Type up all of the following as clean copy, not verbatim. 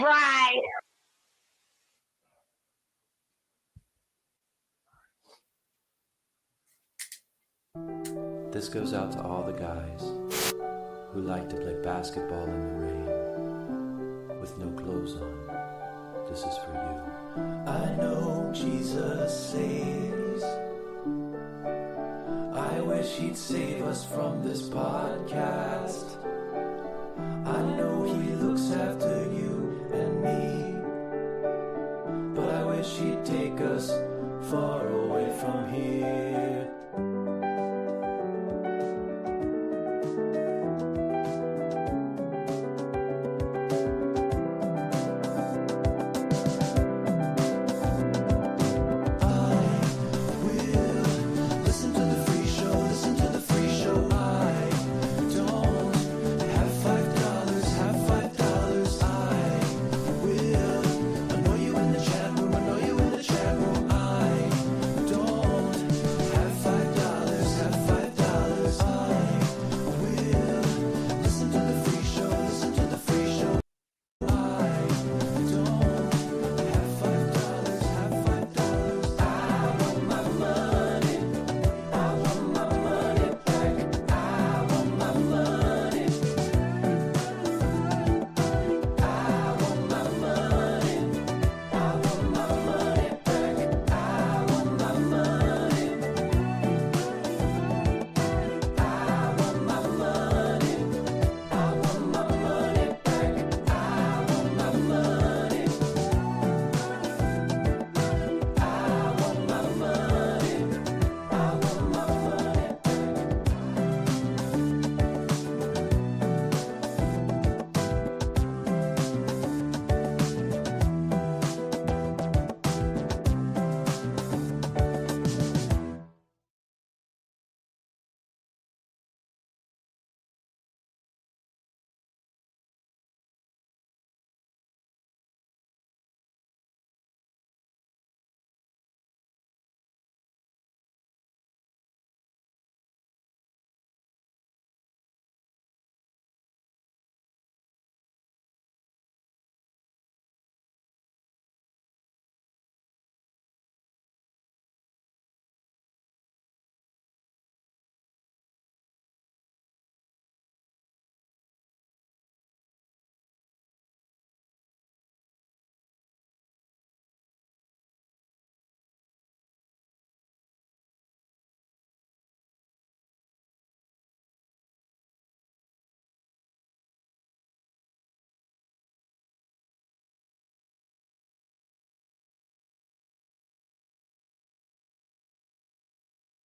right. This goes out to all the guys who like to play basketball in the rain with no clothes on. This is for you. I know Jesus saves. I wish he'd save us from this podcast. I know he looks after you and me, but I wish he'd take us far away from here.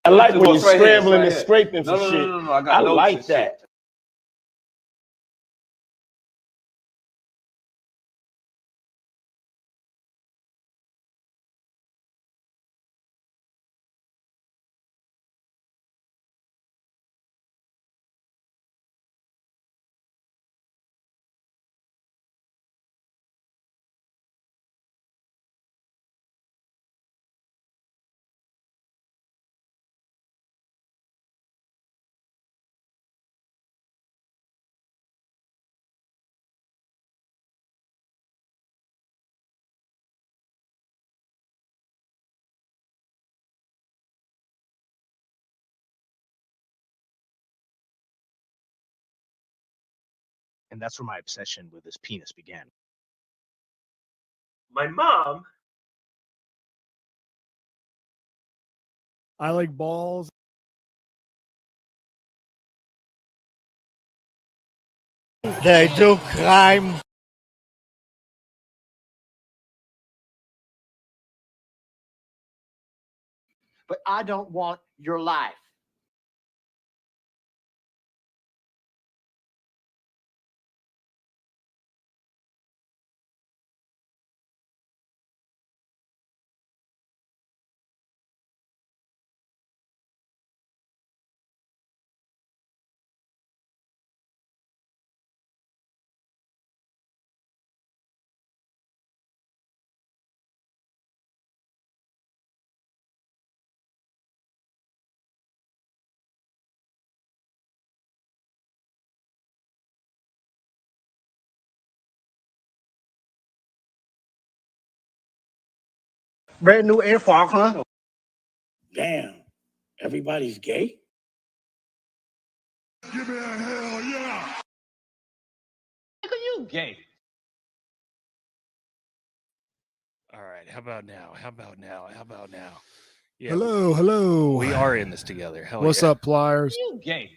I like when you're scrambling and here. scraping for shit. No. I got notes like and that. shit. And that's where my obsession with this penis began. My mom. I like balls. They do crime. But I don't want your life. Brand new air fog, huh? Damn, everybody's gay? Give me a hell yeah. Look at you, gay. All right. How about now? Yeah, Hello. we are in this together. Hell What's yeah. up, Pliers? You gay.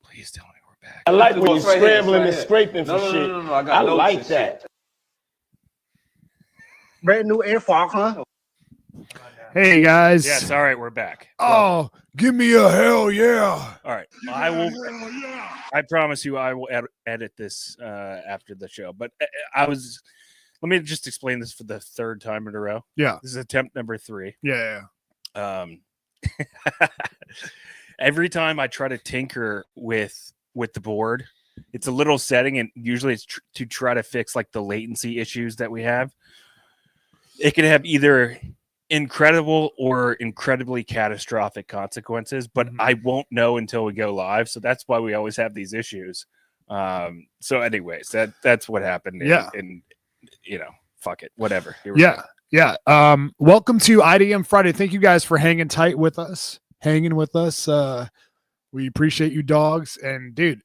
Please tell me we're back. I like when you're It's right here, scrambling it's and right here. scraping for shit. No. I got I notes like and that. Brand new air fog, huh? Hey guys. Yes. All right. We're back. Oh, give me a hell yeah. All right. I promise you, I will edit this after the show. But let me just explain this for the third time in a row. Yeah. This is attempt number 3. Yeah. Every time I try to tinker with the board, it's a little setting, and usually it's to try to fix like the latency issues that we have. It can have either incredible or incredibly catastrophic consequences, but I won't know until we go live. So that's why we always have these issues. So anyways, that's what happened. And fuck it, whatever. Yeah. Welcome to IDM Friday. Thank you guys for hanging tight with us, we appreciate you dogs. And dude,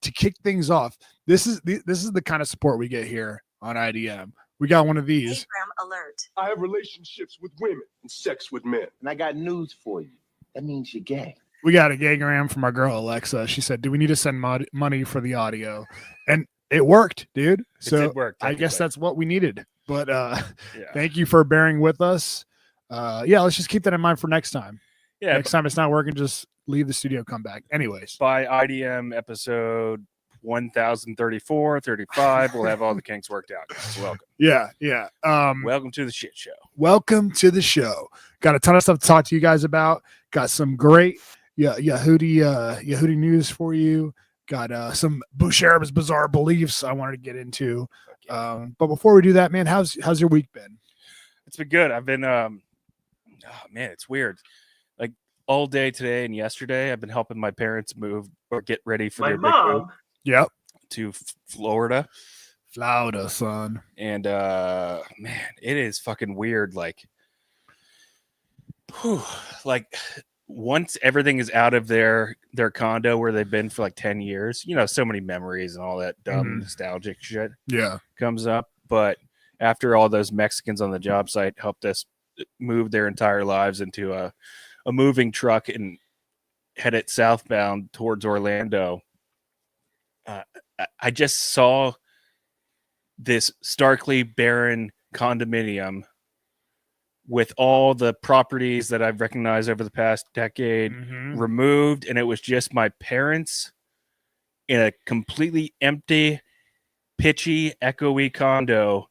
to kick things off, this is the kind of support we get here on IDM. We got one of these. Alert. I have relationships with women and sex with men. And I got news for you. That means you're gay. We got a gaygram from our girl Alexa. She said, "Do we need to send money for the audio?" And it worked, dude. So it worked, I guess that's what we needed. But yeah. Thank you for bearing with us. Let's just keep that in mind for next time. Yeah. Next time it's not working, just leave the studio, come back. Anyways, By IDM episode 1034, 35, we'll have all the kinks worked out. Welcome. Yeah. Welcome to the shit show. Welcome to the show. Got a ton of stuff to talk to you guys about. Got some great Yehudi news for you. Got some Bouchareb's bizarre beliefs I wanted to get into. But before we do that, man, how's your week been? It's been good. I've been it's weird. Like all day today and yesterday, I've been helping my parents move or get ready for their big move. Yep. To Florida, son. And man, it is fucking weird. Like once everything is out of their condo where they've been for like 10 years, so many memories and all that dumb nostalgic shit comes up. But after all those Mexicans on the job site helped us move their entire lives into a moving truck and head it southbound towards Orlando, I just saw this starkly barren condominium with all the properties that I've recognized over the past decade removed, and it was just my parents in a completely empty, pitchy, echoey condo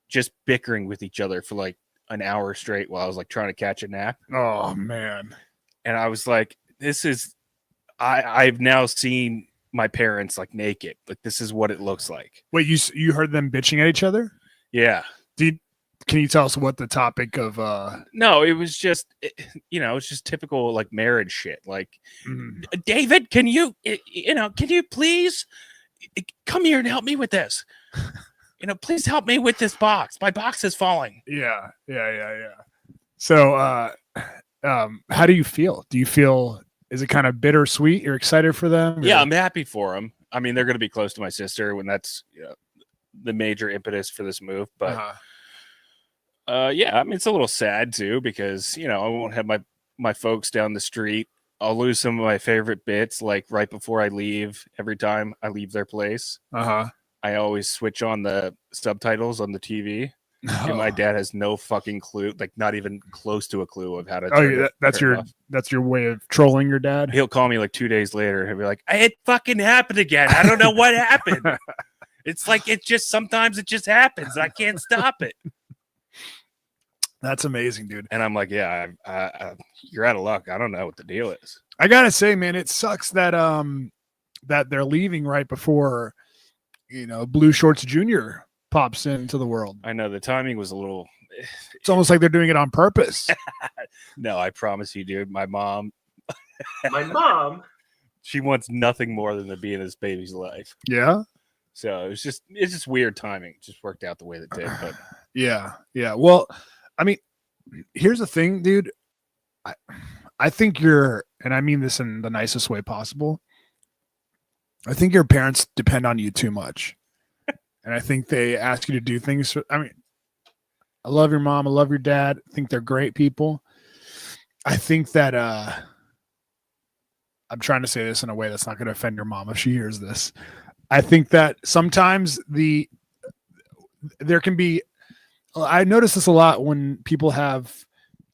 just bickering with each other for like an hour straight while I was like trying to catch a nap. Oh man. And I was like, I've now seen my parents like naked. Like this is what it looks like. Wait, you heard them bitching at each other? Yeah. Can you tell us what the topic of No, it was just it's just typical like marriage shit. Like David, can you please come here and help me with this? Please help me with this box. My box is falling. Yeah. So how do you feel? Is it kind of bittersweet? You're excited for them? Yeah, I'm happy for them. I mean, they're going to be close to my sister when that's the major impetus for this move. But I mean, it's a little sad too because I won't have my folks down the street. I'll lose some of my favorite bits, like right before I leave. Every time I leave their place, I always switch on the subtitles on the TV. And my dad has no fucking clue, like not even close to a clue of how to. That's your way of trolling your dad. He'll call me like 2 days later. He'll be like, "It fucking happened again. I don't know what happened." It's like sometimes it just happens. I can't stop it. That's amazing, dude. And I'm like, yeah, you're out of luck. I don't know what the deal is. I gotta say, man, it sucks that that they're leaving right before Blue Shorts Jr. pops into the world. I know the timing was a little. It's almost like they're doing it on purpose. No, I promise you, dude. My mom. She wants nothing more than to be in this baby's life. Yeah. So it's just weird timing. It just worked out the way that it did. But yeah. Well, I mean, here's the thing, dude. I think you're, and I mean this in the nicest way possible. I think your parents depend on you too much. And I think they ask you to do things. I mean, I love your mom. I love your dad. I think they're great people. I think that I'm trying to say this in a way that's not going to offend your mom if she hears this. I think that sometimes there can be, I notice this a lot when people have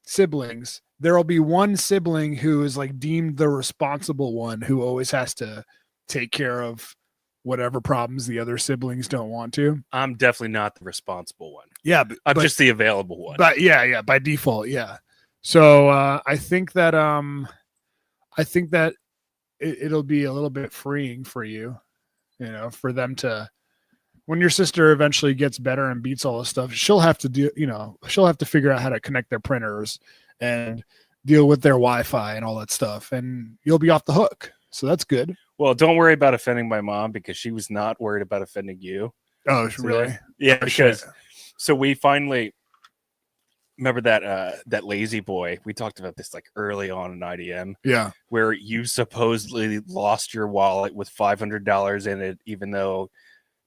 siblings. There will be one sibling who is like deemed the responsible one, who always has to take care of whatever problems the other siblings don't want to. I'm definitely not the responsible one. Yeah, I'm just the available one. But yeah, by default, yeah. So I think that it'll be a little bit freeing for you, for them to, when your sister eventually gets better and beats all this stuff, she'll have to figure out how to connect their printers and deal with their Wi-Fi and all that stuff, and you'll be off the hook. So that's good. Well, don't worry about offending my mom, because she was not worried about offending you. Oh, really? Yeah, because so we finally remember that lazy boy. We talked about this like early on in IDM. Yeah, where you supposedly lost your wallet with $500 in it, even though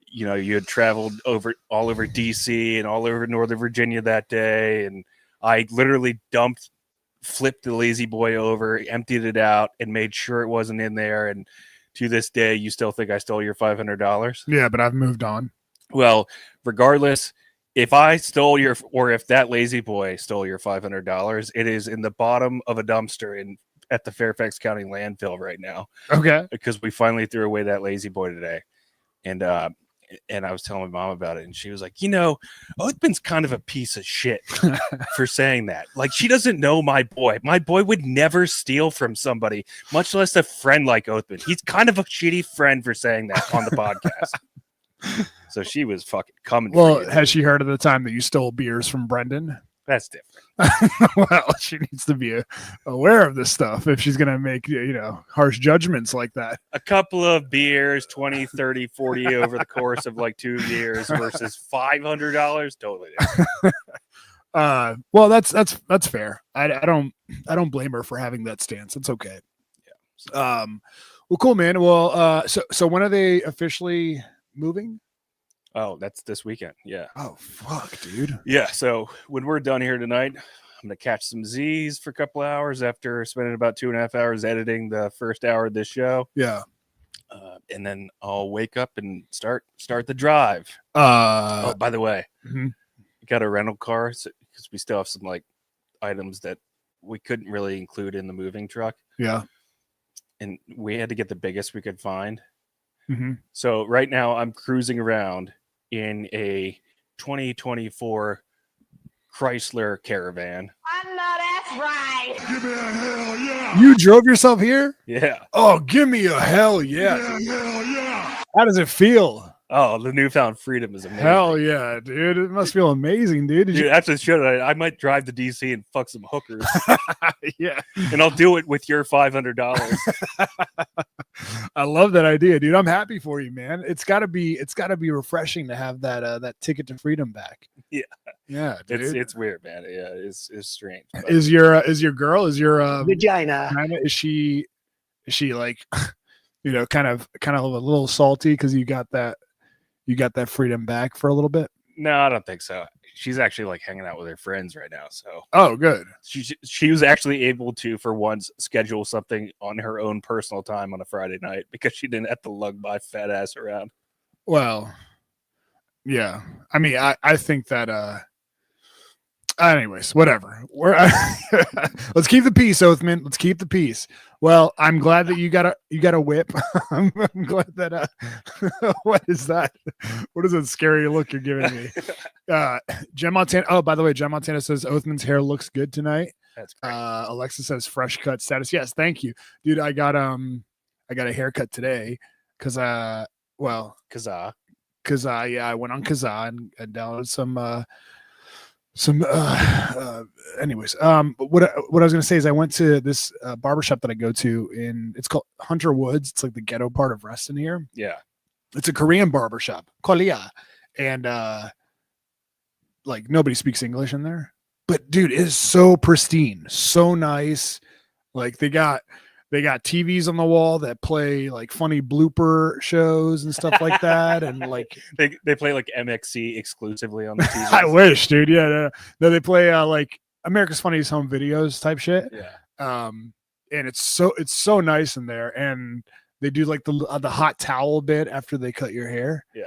you had traveled all over DC and all over Northern Virginia that day, and I literally flipped the lazy boy over, emptied it out, and made sure it wasn't in there. And to this day, you still think I stole your $500? Yeah, but I've moved on. Well, regardless, if I stole or if that lazy boy stole your $500, it is in the bottom of a dumpster at the Fairfax County landfill right now. Okay. Because we finally threw away that lazy boy today. And I was telling my mom about it, and she was like, Othman's kind of a piece of shit for saying that. Like, she doesn't know my boy. My boy would never steal from somebody, much less a friend like Othman. He's kind of a shitty friend for saying that on the podcast. So she was fucking coming. Well, has she heard of the time that you stole beers from Brendan? That's different. Well, she needs to be aware of this stuff if she's going to make, harsh judgments like that. A couple of beers, 20, 30, 40 over the course of like 2 years versus $500. Totally different. Well, that's fair. I don't blame her for having that stance. It's okay. Yeah. Well, cool, man. Well, so when are they officially moving? Oh, that's this weekend. Yeah. Oh, fuck, dude. Yeah. So when we're done here tonight, I'm going to catch some Z's for a couple of hours after spending about 2.5 hours editing the first hour of this show. Yeah. And then I'll wake up and start the drive. Oh, by the way, got a rental car because we still have some like items that we couldn't really include in the moving truck. Yeah. And we had to get the biggest we could find. Mm-hmm. So right now I'm cruising around in a 2024 Chrysler Caravan. I know that's right. Give me a hell yeah. You drove yourself here? Yeah. Oh, give me a hell yeah. Hell yeah. How does it feel? Oh, the newfound freedom is amazing. Hell yeah, dude. It must feel amazing, dude. Dude, after the show tonight, I might drive to DC and fuck some hookers. Yeah. And I'll do it with your $500. I love that idea, dude. I'm happy for you, man. It's gotta be refreshing to have that ticket to freedom back. Yeah. Yeah, dude. It's weird, man. Yeah, it's strange. But Is your girl, Vagina. is she like kind of a little salty because you got that freedom back for a little bit? No, I don't think so. She's actually like hanging out with her friends right now. So good. She was actually able to, for once, schedule something on her own personal time on a Friday night because she didn't have to lug my fat ass around. Well, yeah. I mean, I think that anyways, whatever. Let's keep the peace, Othman. Let's keep the peace. Well, I'm glad that you got a whip. I'm glad that what is that? What is that scary look you're giving me? Jen Montana. Oh, by the way, Jen Montana says Othman's hair looks good tonight. That's great. Alexa says fresh cut status. Yes, thank you, dude. I got a haircut today because I went on Kazaa and downloaded anyways, what I was gonna say is I went to this barbershop that I go to it's called Hunter Woods. It's like the ghetto part of Reston here. Yeah, it's a Korean barbershop, Korea, and like nobody speaks English in there. but dude, it is so pristine, so nice. Like they got TVs on the wall that play like funny blooper shows and stuff like that, and like they play like MXC exclusively on the TV. I wish, dude. Yeah, no, they play like America's Funniest Home Videos type shit. Yeah. And it's so nice in there, and they do like the hot towel bit after they cut your hair. Yeah.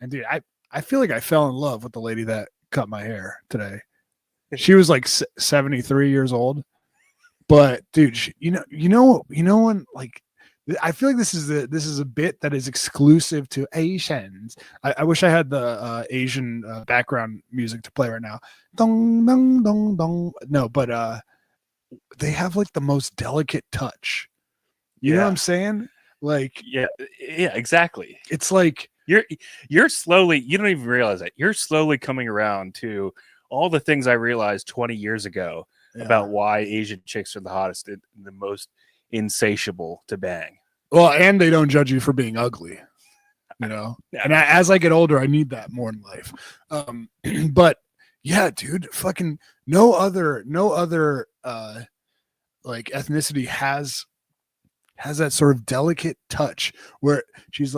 And dude, I feel like I fell in love with the lady that cut my hair today. She was like 73 years old, but dude, you know when like I feel like this is a bit that is exclusive to Asians. I wish I had the Asian background music to play right now. Dong dong dong dong. No, but they have like the most delicate touch. You know what I'm saying? Like yeah, exactly. It's like you're slowly, you don't even realize it. You're slowly coming around to all the things I realized 20 years ago about why Asian chicks are the hottest and the most insatiable to bang. Well, and they don't judge you for being ugly, you know. And as I get older, I need that more in life. But yeah, dude, fucking no other like ethnicity has that sort of delicate touch where she's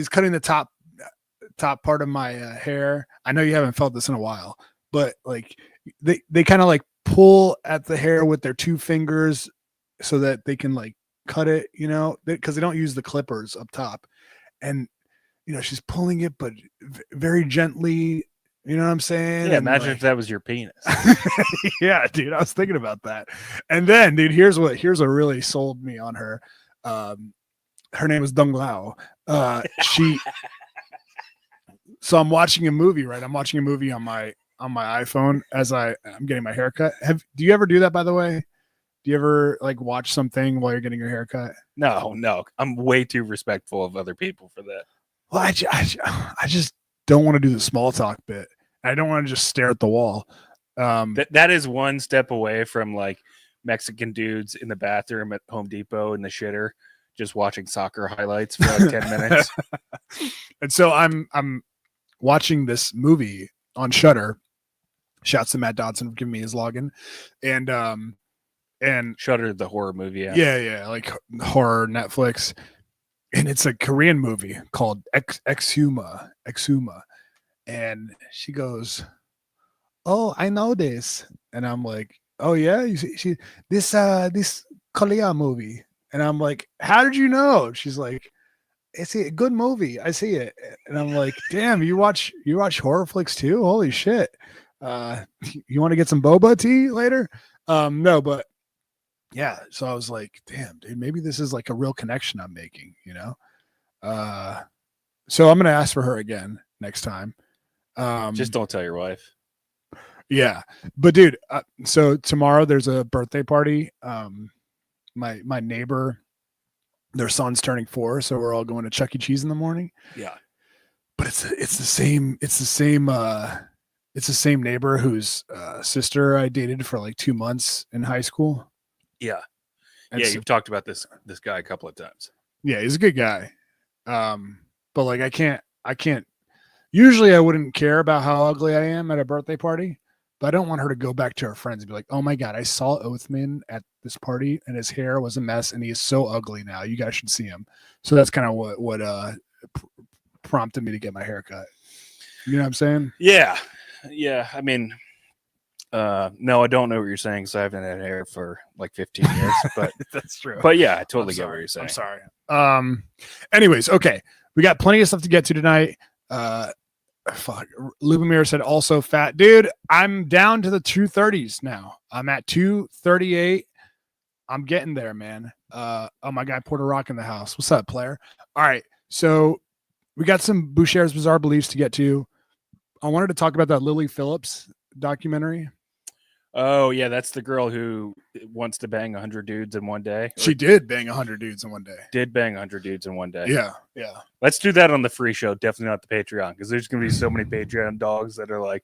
cutting the top part of my hair. I know you haven't felt this in a while, but like they kind of like pull at the hair with their two fingers so that they can like cut it, you know, because they don't use the clippers up top. And you know, she's pulling it but very gently, you know what I'm saying? Yeah, and imagine like, if that was your penis. yeah, dude, I was thinking about that. And then, dude, here's what really sold me on her. Her name is Dong Lao. So I'm watching a movie, right? I'm watching a movie on my iPhone as I'm getting my haircut. Do you ever do that, by the way? Do you ever like watch something while you're getting your haircut? No. I'm way too respectful of other people for that. Well, I just don't want to do the small talk bit. I don't want to just stare at the wall. That is one step away from like Mexican dudes in the bathroom at Home Depot in the shitter, just watching soccer highlights for like 10 minutes. And so I'm watching this movie on Shudder. Shouts to Matt Dodson for giving me his login. And Shudder, the horror movie. Yeah, like horror Netflix. And it's a Korean movie called Exhuma. And she goes, "Oh, I know this." And I'm like, "Oh yeah, you see this Korea movie." And I'm like, "How did you know?" She's like, "It's a good movie. I see it." And I'm like, "Damn, you watch horror flicks too? Holy shit. You want to get some boba tea later?" No, but yeah, so I was like, "Damn, dude, maybe this is like a real connection I'm making, you know?" So I'm going to ask for her again next time. Just don't tell your wife. Yeah, but dude, so tomorrow there's a birthday party. My neighbor, their son's turning 4, so we're all going to Chuck E. Cheese in the morning. Yeah, but it's the same neighbor whose sister I dated for like 2 months in high school. Yeah, and you've talked about this guy a couple of times. Yeah, he's a good guy. But like I can't. Usually I wouldn't care about how ugly I am at a birthday party, but I don't want her to go back to her friends and be like, "Oh my God, I saw Oathman at this party and his hair was a mess and he is so ugly now. You guys should see him." So that's kind of what prompted me to get my haircut. You know what I'm saying? Yeah. I mean, no, I don't know what you're saying because I haven't had hair for like 15 years, but that's true. But yeah, I totally get what you're saying. I'm sorry. Anyways, okay, we got plenty of stuff to get to tonight. Fuck. Lubomir said also fat. Dude, I'm down to the 230s now. I'm at 238. I'm getting there, man. Oh, my guy Puerto Rock in the house. What's up, player? All right. So we got some Bouchareb's Bizarre Beliefs to get to. I wanted to talk about that Lily Phillips documentary. Oh, yeah. That's the girl who wants to bang 100 dudes in one day. She did bang 100 dudes in one day. Did bang 100 dudes in one day. Yeah. Let's do that on the free show. Definitely not the Patreon, because there's going to be so many Patreon dogs that are like,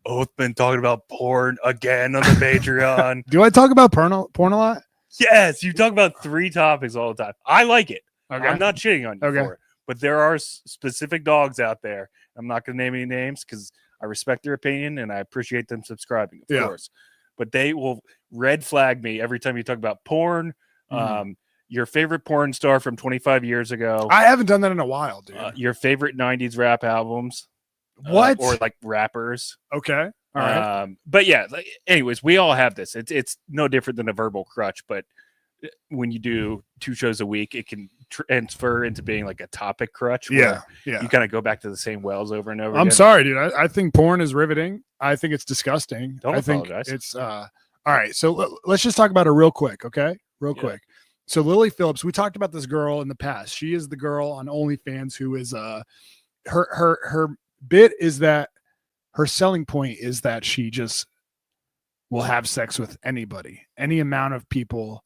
"Oh, it's been talking about porn again on the Patreon." Do I talk about porn a lot? Yes. You talk about 3 topics all the time. I like it. Okay. I'm not shitting on you for it. But there are specific dogs out there. I'm not going to name any names because I respect their opinion and I appreciate them subscribing, of Yeah. course. But they will red flag me every time you talk about porn. Your favorite porn star from 25 years ago. I haven't done that in a while, dude. Your favorite 90s rap albums. What? Or like rappers. Okay. All right. But yeah, anyways, we all have this. It's no different than a verbal crutch, but when you do 2 shows a week, it can transfer into being like a topic crutch. Yeah. You kind of go back to the same wells over and over I'm again. sorry, dude. I think porn is riveting. I think it's disgusting. Don't I think apologize. it's all right. So let's just talk about it real quick. Okay. Real quick. So Lily Phillips, we talked about this girl in the past. She is the girl on OnlyFans who is her bit is that her selling point is that she just will have sex with anybody, any amount of people,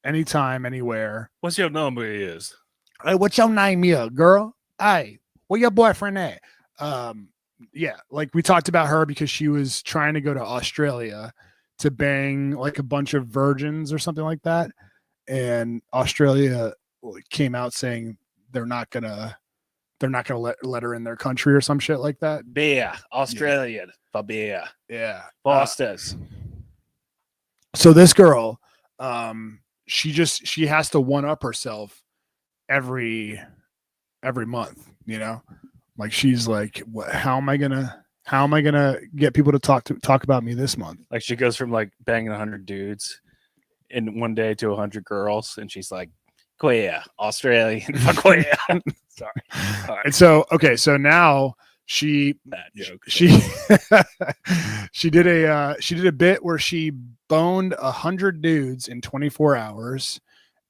anytime, anywhere. What's your number is? Hey, what's your name here, girl? Hey, where your boyfriend at? Yeah, like we talked about her because she was trying to go to Australia to bang like a bunch of virgins or something like that. And Australia came out saying they're not gonna let her in their country or some shit like that. Beer, Australian for beer. Yeah. Boston's. So this girl, she has to one up herself every month, you know? Like she's like, how am I gonna get people to talk about me this month? Like she goes from like banging 100 dudes in one day to 100 girls, and she's like, queer, Australian, queer. Sorry. All right. And so, okay, so now she did a bit where she boned 100 dudes in 24 hours,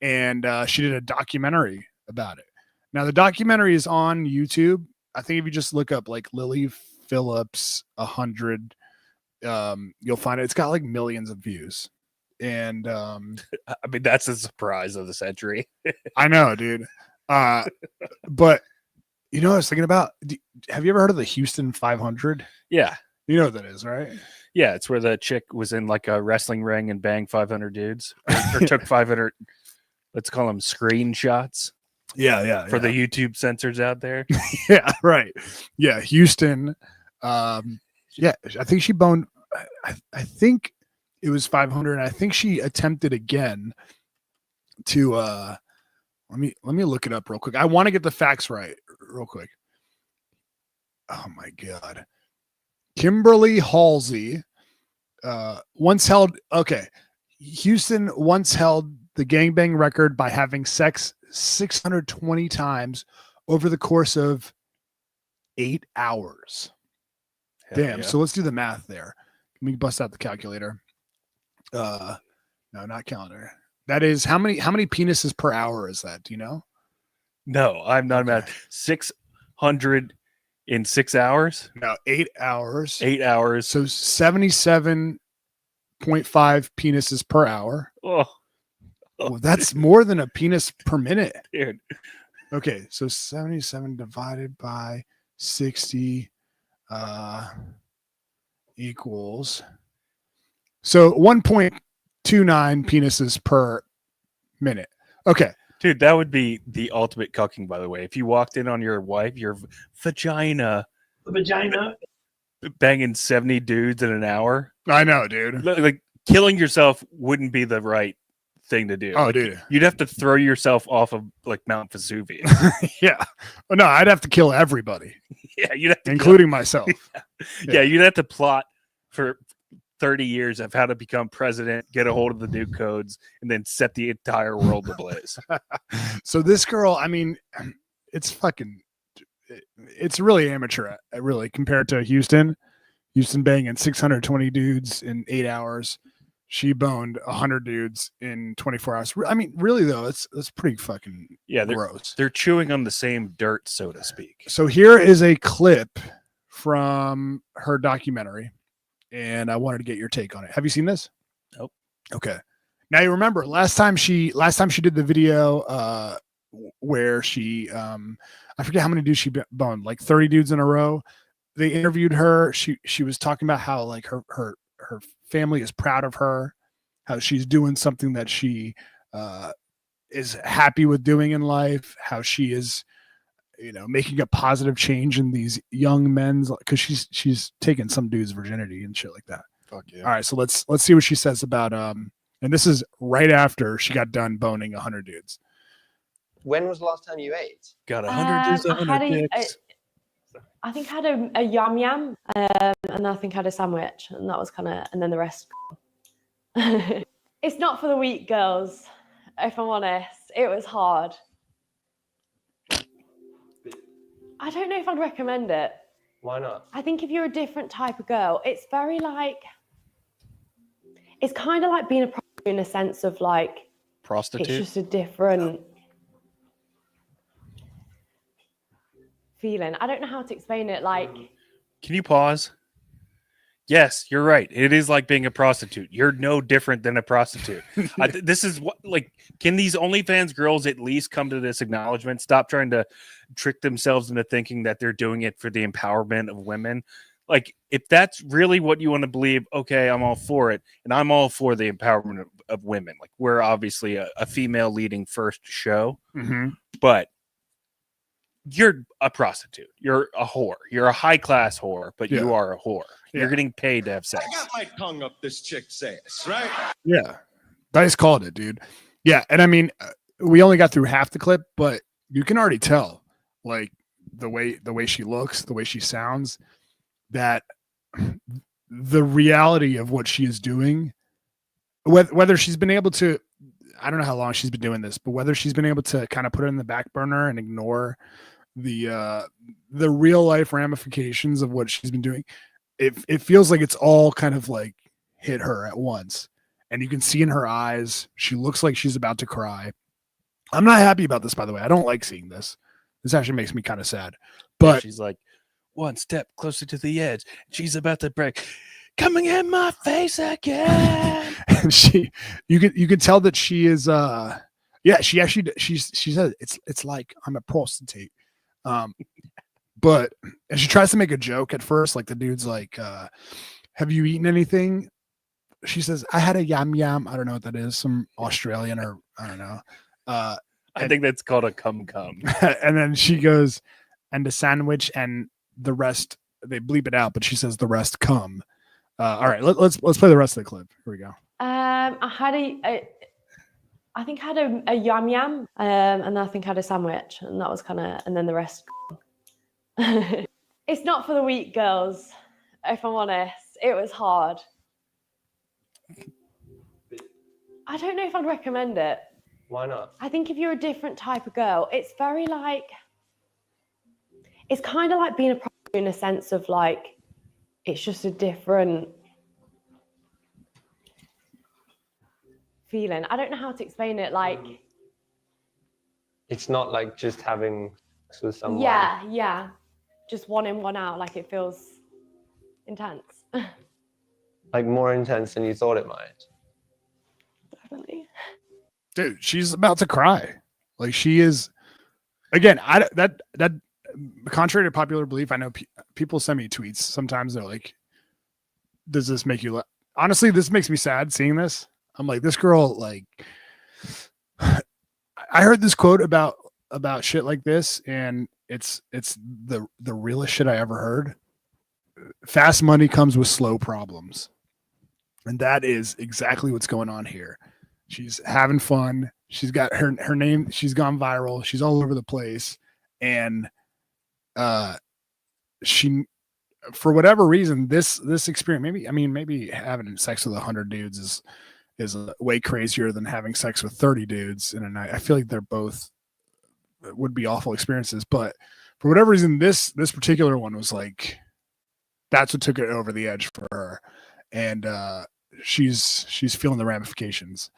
and she did a documentary about it. Now the documentary is on YouTube. I think if you just look up like Lily Phillips 100, you'll find it. It's got like millions of views. And I mean, that's a surprise of the century. I know, dude. But you know what I was thinking about? Have you ever heard of the Houston 500? Yeah. You know what that is, right? Yeah, it's where the chick was in like a wrestling ring and banged 500 dudes or took 500, let's call them screenshots. Yeah. For the YouTube censors out there. Yeah, right. Yeah, Houston. Yeah, I think she boned, I think it was 500. And I think she attempted again to, let me look it up real quick. I want to get the facts right real quick. Oh my God. Kimberly Halsey once held, Houston once held the gangbang record by having sex 620 times over the course of 8 hours. Hell Damn. yeah. So let's do the math there. Let me bust out the calculator. No, not calendar. That is how many penises per hour is that? Do you know? No, I'm not mad. 600 in 6 hours? No, 8 hours. 8 hours. So 77.5 penises per hour. Oh, That's more than a penis per minute. dude. Okay, so 77 divided by 60 equals. So 1.29 penises per minute. Okay. Dude, that would be the ultimate cucking, by the way. If you walked in on your wife, your vagina banging 70 dudes in an hour. I know, dude. Like killing yourself wouldn't be the right thing to do. Oh, Like, dude. You'd have to throw yourself off of like Mount Vesuvius. Yeah. Oh, no, I'd have to kill everybody, Yeah, you'd have to including myself. Yeah, you'd have to plot for 30 years of how to become president, get a hold of the new codes, and then set the entire world ablaze. So this girl, I mean, it's really amateur, really, compared to Houston banging 620 dudes in 8 hours. She boned 100 dudes in 24 hours. I mean, really though, that's pretty fucking gross. They're chewing on the same dirt, so to speak. So here is a clip from her documentary, and I wanted to get your take on it. Have you seen this? Nope. Okay. Now you remember last time she did the video where she I forget how many dudes she boned, like 30 dudes in a row. They interviewed her. She was talking about how like her family is proud of her, how she's doing something that she is happy with doing in life, how she is, making a positive change in these young men's, because she's taken some dude's virginity and shit like that. Fuck yeah. All right, so let's see what she says about and this is right after she got done boning 100 dudes. When was the last time you ate? Got 100 dudes, 100 dicks. I think I had a yum yum, and I think I had a sandwich, and that was kind of, and then the rest. It's not for the weak, girls. If I'm honest, it was hard. I don't know if I'd recommend it. Why not? I think if you're a different type of girl, it's very like, it's kind of like being a prostitute in a sense of like, Prostitute? it's just a different feeling. I don't know how to explain it. Like, Can you pause? Yes, you're right. It is like being a prostitute. You're no different than a prostitute. This is what, like, can these OnlyFans girls at least come to this acknowledgement? Stop trying to trick themselves into thinking that they're doing it for the empowerment of women. Like, if that's really what you want to believe, okay, I'm all for it. And I'm all for the empowerment of women. Like, we're obviously a female leading first show, but you're a prostitute. You're a whore. You're a high class whore, but you are a whore. You're getting paid to have sex. I got my tongue up this chick's ass, right? Yeah. Dice called it, dude. Yeah. And I mean, we only got through half the clip, but you can already tell, like, the way she looks, the way she sounds, that the reality of what she is doing, whether she's been able to, I don't know how long she's been doing this, but whether she's been able to kind of put it in the back burner and ignore the real life ramifications of what she's been doing, it feels like it's all kind of like hit her at once. And you can see in her eyes, she looks like she's about to cry. I'm not happy about this, by the way. I don't like seeing this. This actually makes me kind of sad. But she's like, one step closer to the edge. She's about to break. Coming in my face again. And you can tell that she is she said it's like I'm a prostitute. But and she tries to make a joke at first, like the dude's like, have you eaten anything? She says, I had a yam yam. I don't know what that is, some Australian or I don't know. I think that's called a cum. And then she goes, and a sandwich, and the rest, they bleep it out, but she says the rest come. All right, let's play the rest of the clip. Here we go. I think I had a yum yum, and I think I had a sandwich, and that was kind of, and then the rest. It's not for the weak, girls. If I'm honest, it was hard. I don't know if I'd recommend it. Why not? I think if you're a different type of girl, it's very like, it's kind of like being a prostitute in a sense of like, it's just a different feeling. I don't know how to explain it. Like, it's not like just having sex with someone. Yeah. Just one in, one out. Like, it feels intense. Like more intense than you thought it might. Definitely. Dude, she's about to cry. Like, she is. Again, that contrary to popular belief, I know people send me tweets. Sometimes they're like, "Does this make you?" Honestly, this makes me sad seeing this. I'm like, this girl. Like, I heard this quote about shit like this, and it's the realest shit I ever heard. Fast money comes with slow problems, and that is exactly what's going on here. She's having fun. She's got her name. She's gone viral. She's all over the place. And she, for whatever reason, this experience, maybe having sex with 100 dudes is way crazier than having sex with 30 dudes in a night. I feel like they're both would be awful experiences. But for whatever reason, this particular one was like, that's what took it over the edge for her. And she's feeling the ramifications.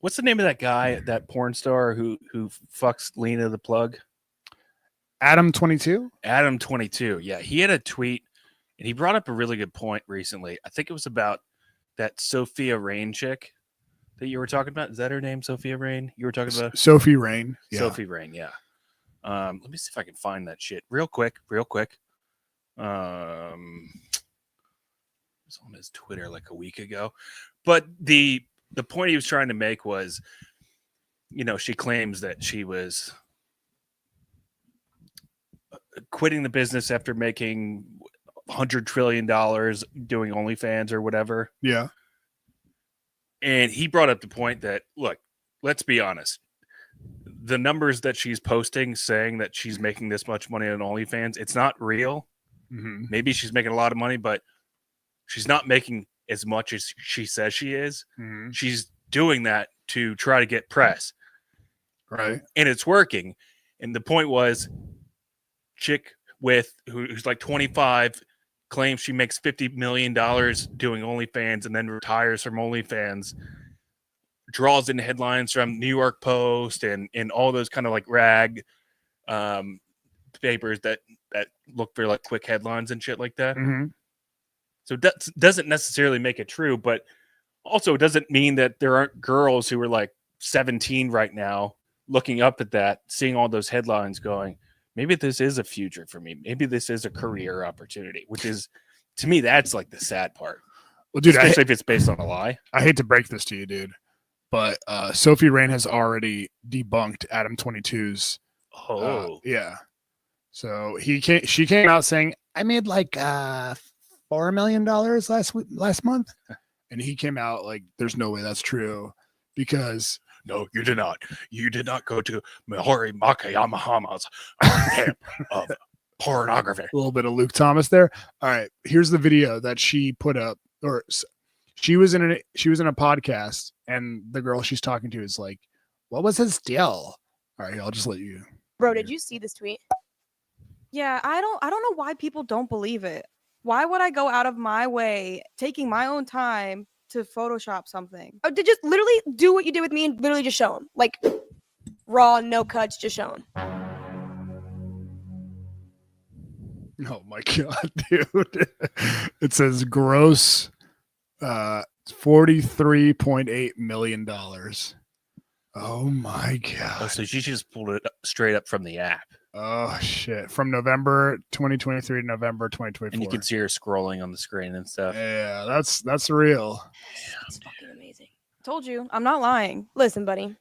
What's the name of that guy, that porn star who fucks Lena the Plug? Adam 22. Adam 22. Yeah, he had a tweet, and he brought up a really good point recently. I think it was about that Sophia Rain chick that you were talking about. Is that her name, Sophia Rain? You were talking about Sophie Rain. Yeah. Sophie Rain. Yeah. Let me see if I can find that shit real quick. It was on his Twitter like a week ago. But the point he was trying to make was, she claims that she was quitting the business after making $100 trillion doing OnlyFans or whatever. Yeah. And he brought up the point that, look, let's be honest. The numbers that she's posting saying that she's making this much money on OnlyFans, it's not real. Mm-hmm. Maybe she's making a lot of money, but she's not making as much as she says she is. Mm-hmm. She's doing that to try to get press. Right. And it's working. And the point was, chick who's like 25 claims she makes $50 million doing OnlyFans and then retires from OnlyFans, draws in headlines from New York Post and all those kind of like rag papers that look for like quick headlines and shit like that. Mm-hmm. So that doesn't necessarily make it true, but also it doesn't mean that there aren't girls who are like 17 right now looking up at that, seeing all those headlines going, maybe this is a future for me. Maybe this is a career opportunity, which is, to me, that's like the sad part. Well, dude, especially if it's based on a lie. I hate to break this to you, dude, but Sophie Rain has already debunked Adam 22's. Yeah. So she came out saying, I made like $4 million last month. And he came out like, there's no way that's true because no, you did not. You did not go to Mihori Makayama's camp of pornography. A little bit of Luke Thomas there. All right, here's the video that she put up, or she was in a podcast, and the girl she's talking to is like, "What was his deal?" All right, I'll just let you. Bro, did you see this tweet? Yeah, I don't know why people don't believe it. Why would I go out of my way, taking my own time to Photoshop something? Oh, to just literally do what you did with me and literally just show them. Like, raw, no cuts, just show them. Oh my god, dude. It says gross $43.8 million. Oh my god. Oh, so she just pulled it straight up from the app. Oh shit. From November 2023 to November 2024. And you can see her scrolling on the screen and stuff. Yeah, that's real. That's fucking amazing. Told you, I'm not lying. Listen, buddy.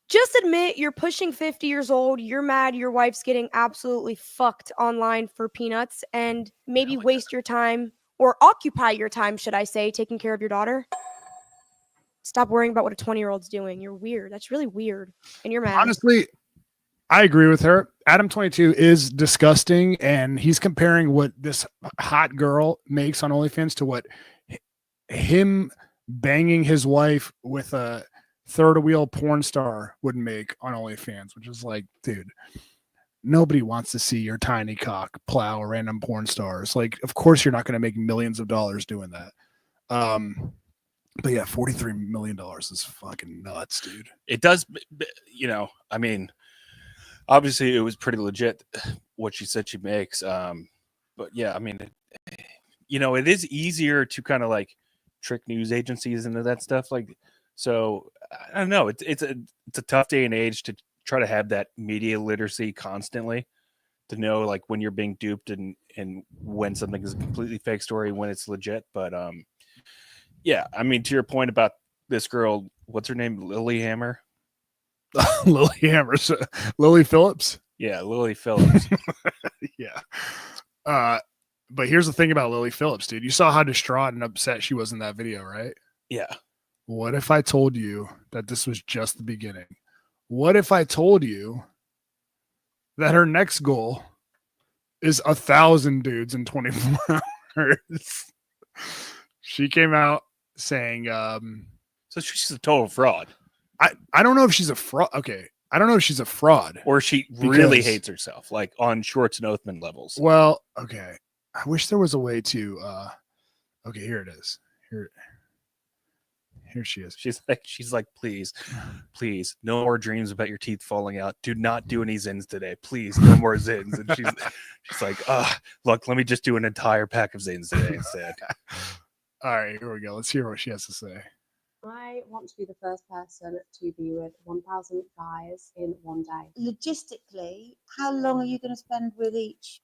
Just admit you're pushing 50 years old, you're mad your wife's getting absolutely fucked online for peanuts, and maybe waste your time, or occupy your time, should I say, taking care of your daughter. Stop worrying about what a 20-year-old's doing. You're weird. That's really weird. And you're mad. Honestly, I agree with her. Adam 22 is disgusting, and he's comparing what this hot girl makes on OnlyFans to what him banging his wife with a third wheel porn star would make on OnlyFans, which is like, dude, nobody wants to see your tiny cock plow random porn stars. Like, of course you're not going to make millions of dollars doing that. But yeah, $43 million is fucking nuts, dude. It does, I mean, obviously it was pretty legit what she said she makes. But yeah, I mean, it is easier to kind of like trick news agencies into that stuff. Like, so I don't know. It's a tough day and age to try to have that media literacy constantly, to know like when you're being duped and when something is a completely fake story, when it's legit. But yeah, I mean, to your point about this girl, what's her name? Lily Hammer. Lily Phillips. Yeah, Lily Phillips. Yeah. But here's the thing about Lily Phillips, dude. You saw how distraught and upset she was in that video, right? Yeah. What if I told you that this was just the beginning? What if I told you that her next goal is 1,000 dudes in 24 hours? She came out saying, so she's a total fraud. I don't know if she's a fraud. Okay. I don't know if she's a fraud. Or she really hates herself, like on Schwartz and Oathman levels. Well, okay. I wish there was a way to okay, here it is. Here she is. She's like, please, no more dreams about your teeth falling out. Do not do any zins today. Please, no more zins. And she's like, look, let me just do an entire pack of zins today instead. All right, here we go. Let's hear what she has to say. I want to be the first person to be with 1,000 guys in one day. Logistically, how long are you going to spend with each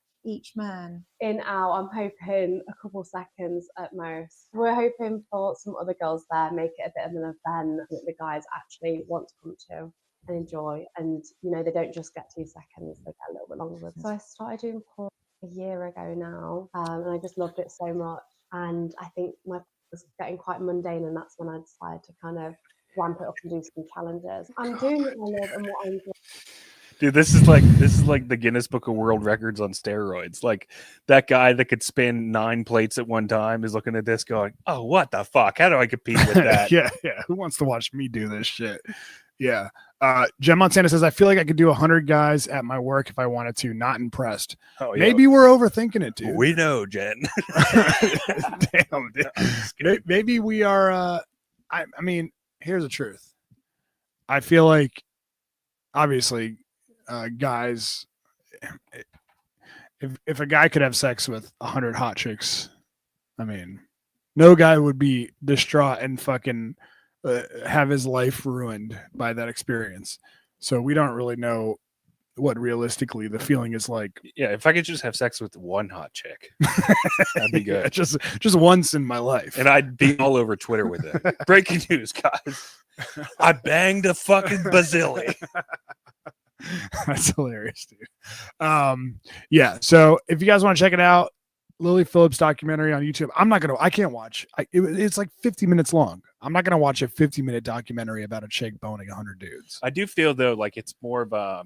man? In out, I'm hoping a couple seconds at most. We're hoping for some other girls there, make it a bit of an event that the guys actually want to come to. and enjoy. And, you know, they don't just get 2 seconds, they get a little bit longer. So I started doing porn a year ago now, and I just loved it so much. And I think my was getting quite mundane, and that's when I decided to kind of ramp it up and do some challenges. I'm doing what I love and what I enjoy. Dude, this is like the Guinness Book of World Records on steroids. Like that guy that could spin 9 plates at one time is looking at this going, "Oh, what the fuck? How do I compete with that?" Yeah. Who wants to watch me do this shit? Yeah. Jen Montana says, I feel like I could do 100 guys at my work if I wanted to. Not impressed. Oh, yeah. Maybe we're overthinking it, dude. We know, Jen. Damn, dude. Maybe we are. I mean, here's the truth. I feel like, obviously, guys, if a guy could have sex with 100 hot chicks, I mean, no guy would be distraught and fucking have his life ruined by that experience. So we don't really know what realistically the feeling is like. Yeah, if I could just have sex with one hot chick, that'd be good. Yeah, just once in my life. And I'd be all over Twitter with it. Breaking news, guys. I banged a fucking bazilli. That's hilarious, dude. Yeah. So if you guys want to check it out, Lily Phillips documentary on YouTube. I can't watch. It's like 50 minutes long. I'm not going to watch a 50-minute documentary about a chick boning 100 dudes. I do feel though, like it's more of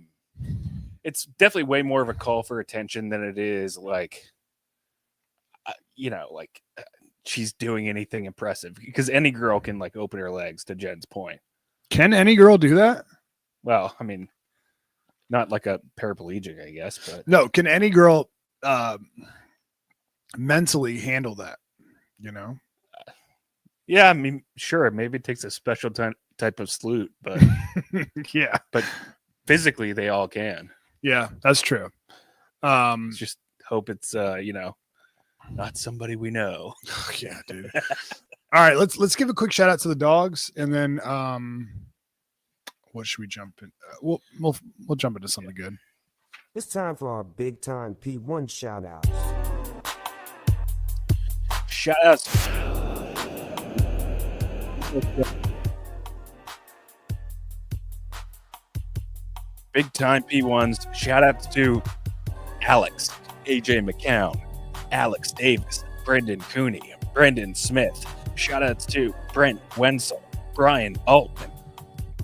it's definitely way more of a call for attention than it is like, she's doing anything impressive, because any girl can like open her legs, to Jen's point. Can any girl do that? Well, I mean, not like a paraplegic, I guess, but no, can any girl mentally handle that, you know? Yeah, I mean, sure, maybe it takes a special type of salute, but yeah, but physically they all can. Yeah, that's true. Just hope it's not somebody we know. Yeah, dude. All right, let's give a quick shout out to the dogs, and then what should we jump in? We'll jump into something good. It's time for our big time P1 shout out. Shout outs. Big time P1s. Shout outs to Alex, AJ McCown, Alex Davis, Brendan Cooney, Brendan Smith. Shout outs to Brent Wenzel, Brian Altman,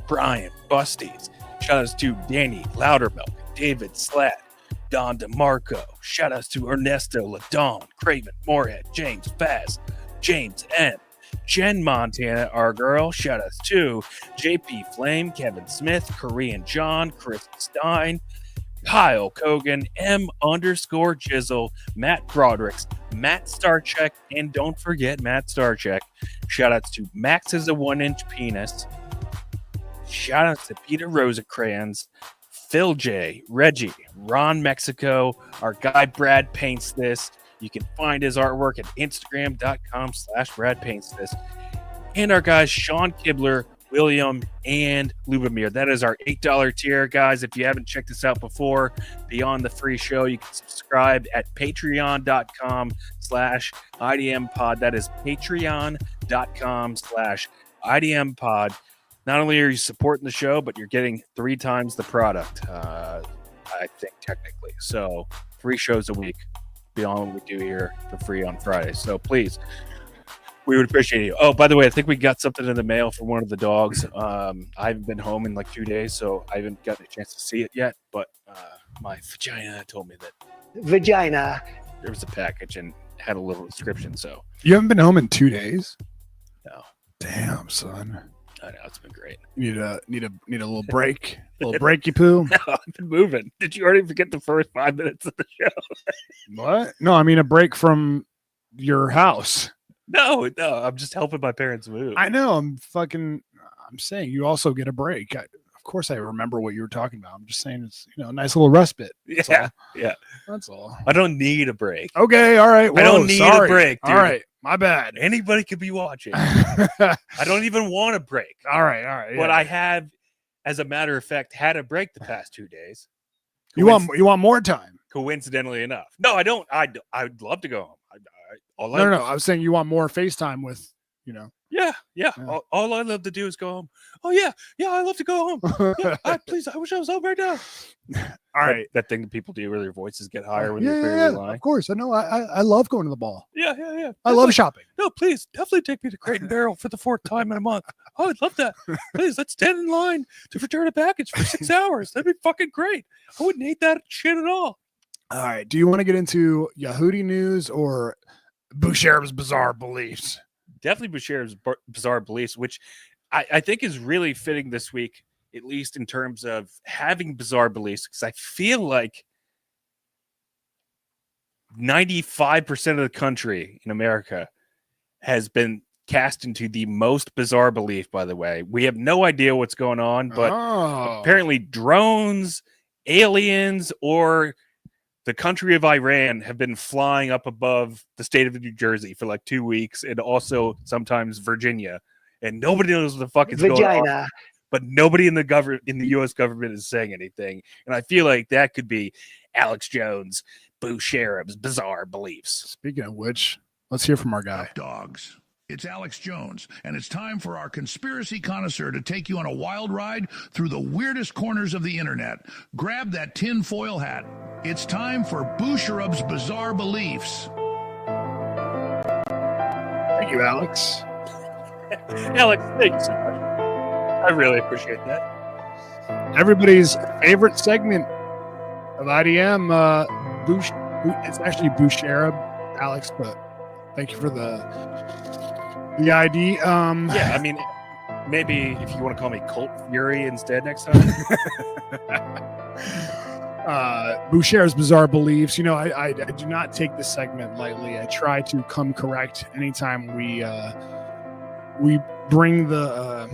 Brian Busties. Shout outs to Danny Loudermilk, David Slatt, Don DeMarco. Shout outs to Ernesto Ladon, Craven Moorhead, James Faz, James M, Jen Montana, our girl. Shout outs to JP Flame, Kevin Smith, Korean John, Chris Stein, Kyle Kogan, M_Jizzle, Matt Brodericks, Matt Starcheck, and don't forget Matt Starcheck. Shout outs to Max is a 1-inch penis. Shout outs to Peter Rosecrans, Phil J, Reggie, Ron Mexico, our guy Brad Paints This. You can find his artwork at Instagram.com/Brad Paints This. And our guys Sean Kibler, William, and Lubomir. That is our $8 tier, guys. If you haven't checked us out before, beyond the free show, you can subscribe at patreon.com/IDM pod. That is patreon.com/IDM pod. Not only are you supporting the show, but you're getting 3 times the product, I think, technically. So 3 shows a week beyond what we do here for free on Friday. So please, we would appreciate you. Oh, by the way, I think we got something in the mail from one of the dogs. I haven't been home in like 2 days, so I haven't gotten a chance to see it yet. But my vagina told me that Vagina. there was a package and had a little description. So You haven't been home in 2 days? No. Damn, son. I know, it's been great. Need a little break. A little breaky poo. No, I've been moving. Did you already forget the first 5 minutes of the show? What? No, I mean a break from your house. No, I'm just helping my parents move. I know. I'm saying you also get a break. Of course, I remember what you were talking about. I'm just saying it's a nice little respite. That's all. Yeah. That's all. I don't need a break. Okay, all right. I don't need a break, dude. All right, my bad. Anybody could be watching. I don't even want a break. All right. But I have, as a matter of fact, had a break the past 2 days. You want more time? Coincidentally enough. No, I don't. I'd love to go home. No. I was saying you want more FaceTime with you know. Yeah. All I love to do is go home. Oh yeah, I love to go home. Yeah, I wish I was home right now. All right, that thing that people do where their voices get higher when yeah, they're yeah, barely yeah, lying. of course. I know. I love going to the ball. Yeah. I love shopping. No, please, definitely take me to Crate and Barrel for the 4th time in a month. Oh, I'd love that. Please, let's stand in line to return a package for 6 hours. That'd be fucking great. I wouldn't hate that shit at all. All right. Do you want to get into Yehudi news or Bouchareb's bizarre beliefs? Definitely Bouchareb's bizarre beliefs, which I think is really fitting this week, at least in terms of having bizarre beliefs, because I feel like 95% of the country in America has been cast into the most bizarre belief, by the way. We have no idea what's going on, but apparently drones, aliens, or the country of Iran have been flying up above the state of New Jersey for like 2 weeks, and also sometimes Virginia, and nobody knows what the fuck is going on. But nobody in the U.S. government is saying anything, and I feel like that could be Alex Jones, Bouchareb's bizarre beliefs. Speaking of which, let's hear from our guy. Dogs. It's Alex Jones, and it's time for our conspiracy connoisseur to take you on a wild ride through the weirdest corners of the internet. Grab that tinfoil hat. It's time for Bouchareb's bizarre beliefs. Thank you, Alex. Alex, thank you so much. I really appreciate that. Everybody's favorite segment of IDM, it's actually Bouchareb, Alex, but thank you for the ID. Yeah, I mean, maybe if you want to call me Colt Fury instead next time. Bouchareb's bizarre beliefs. You know, I do not take this segment lightly. I try to come correct anytime we bring the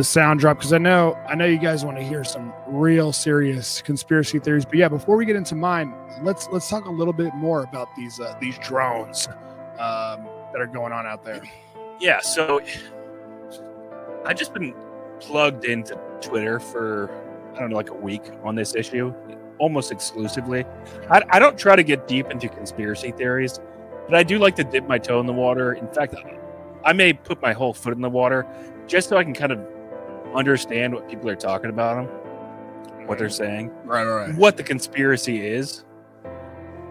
sound drop, because I know you guys want to hear some real serious conspiracy theories. But yeah, before we get into mine, let's talk a little bit more about these drones that are going on out there. Yeah, so I've just been plugged into Twitter for, I don't know, like a week on this issue, almost exclusively. I don't try to get deep into conspiracy theories, but I do like to dip my toe in the water. In fact, I may put my whole foot in the water just so I can kind of understand what people are talking about, what they're saying, right, what the conspiracy is.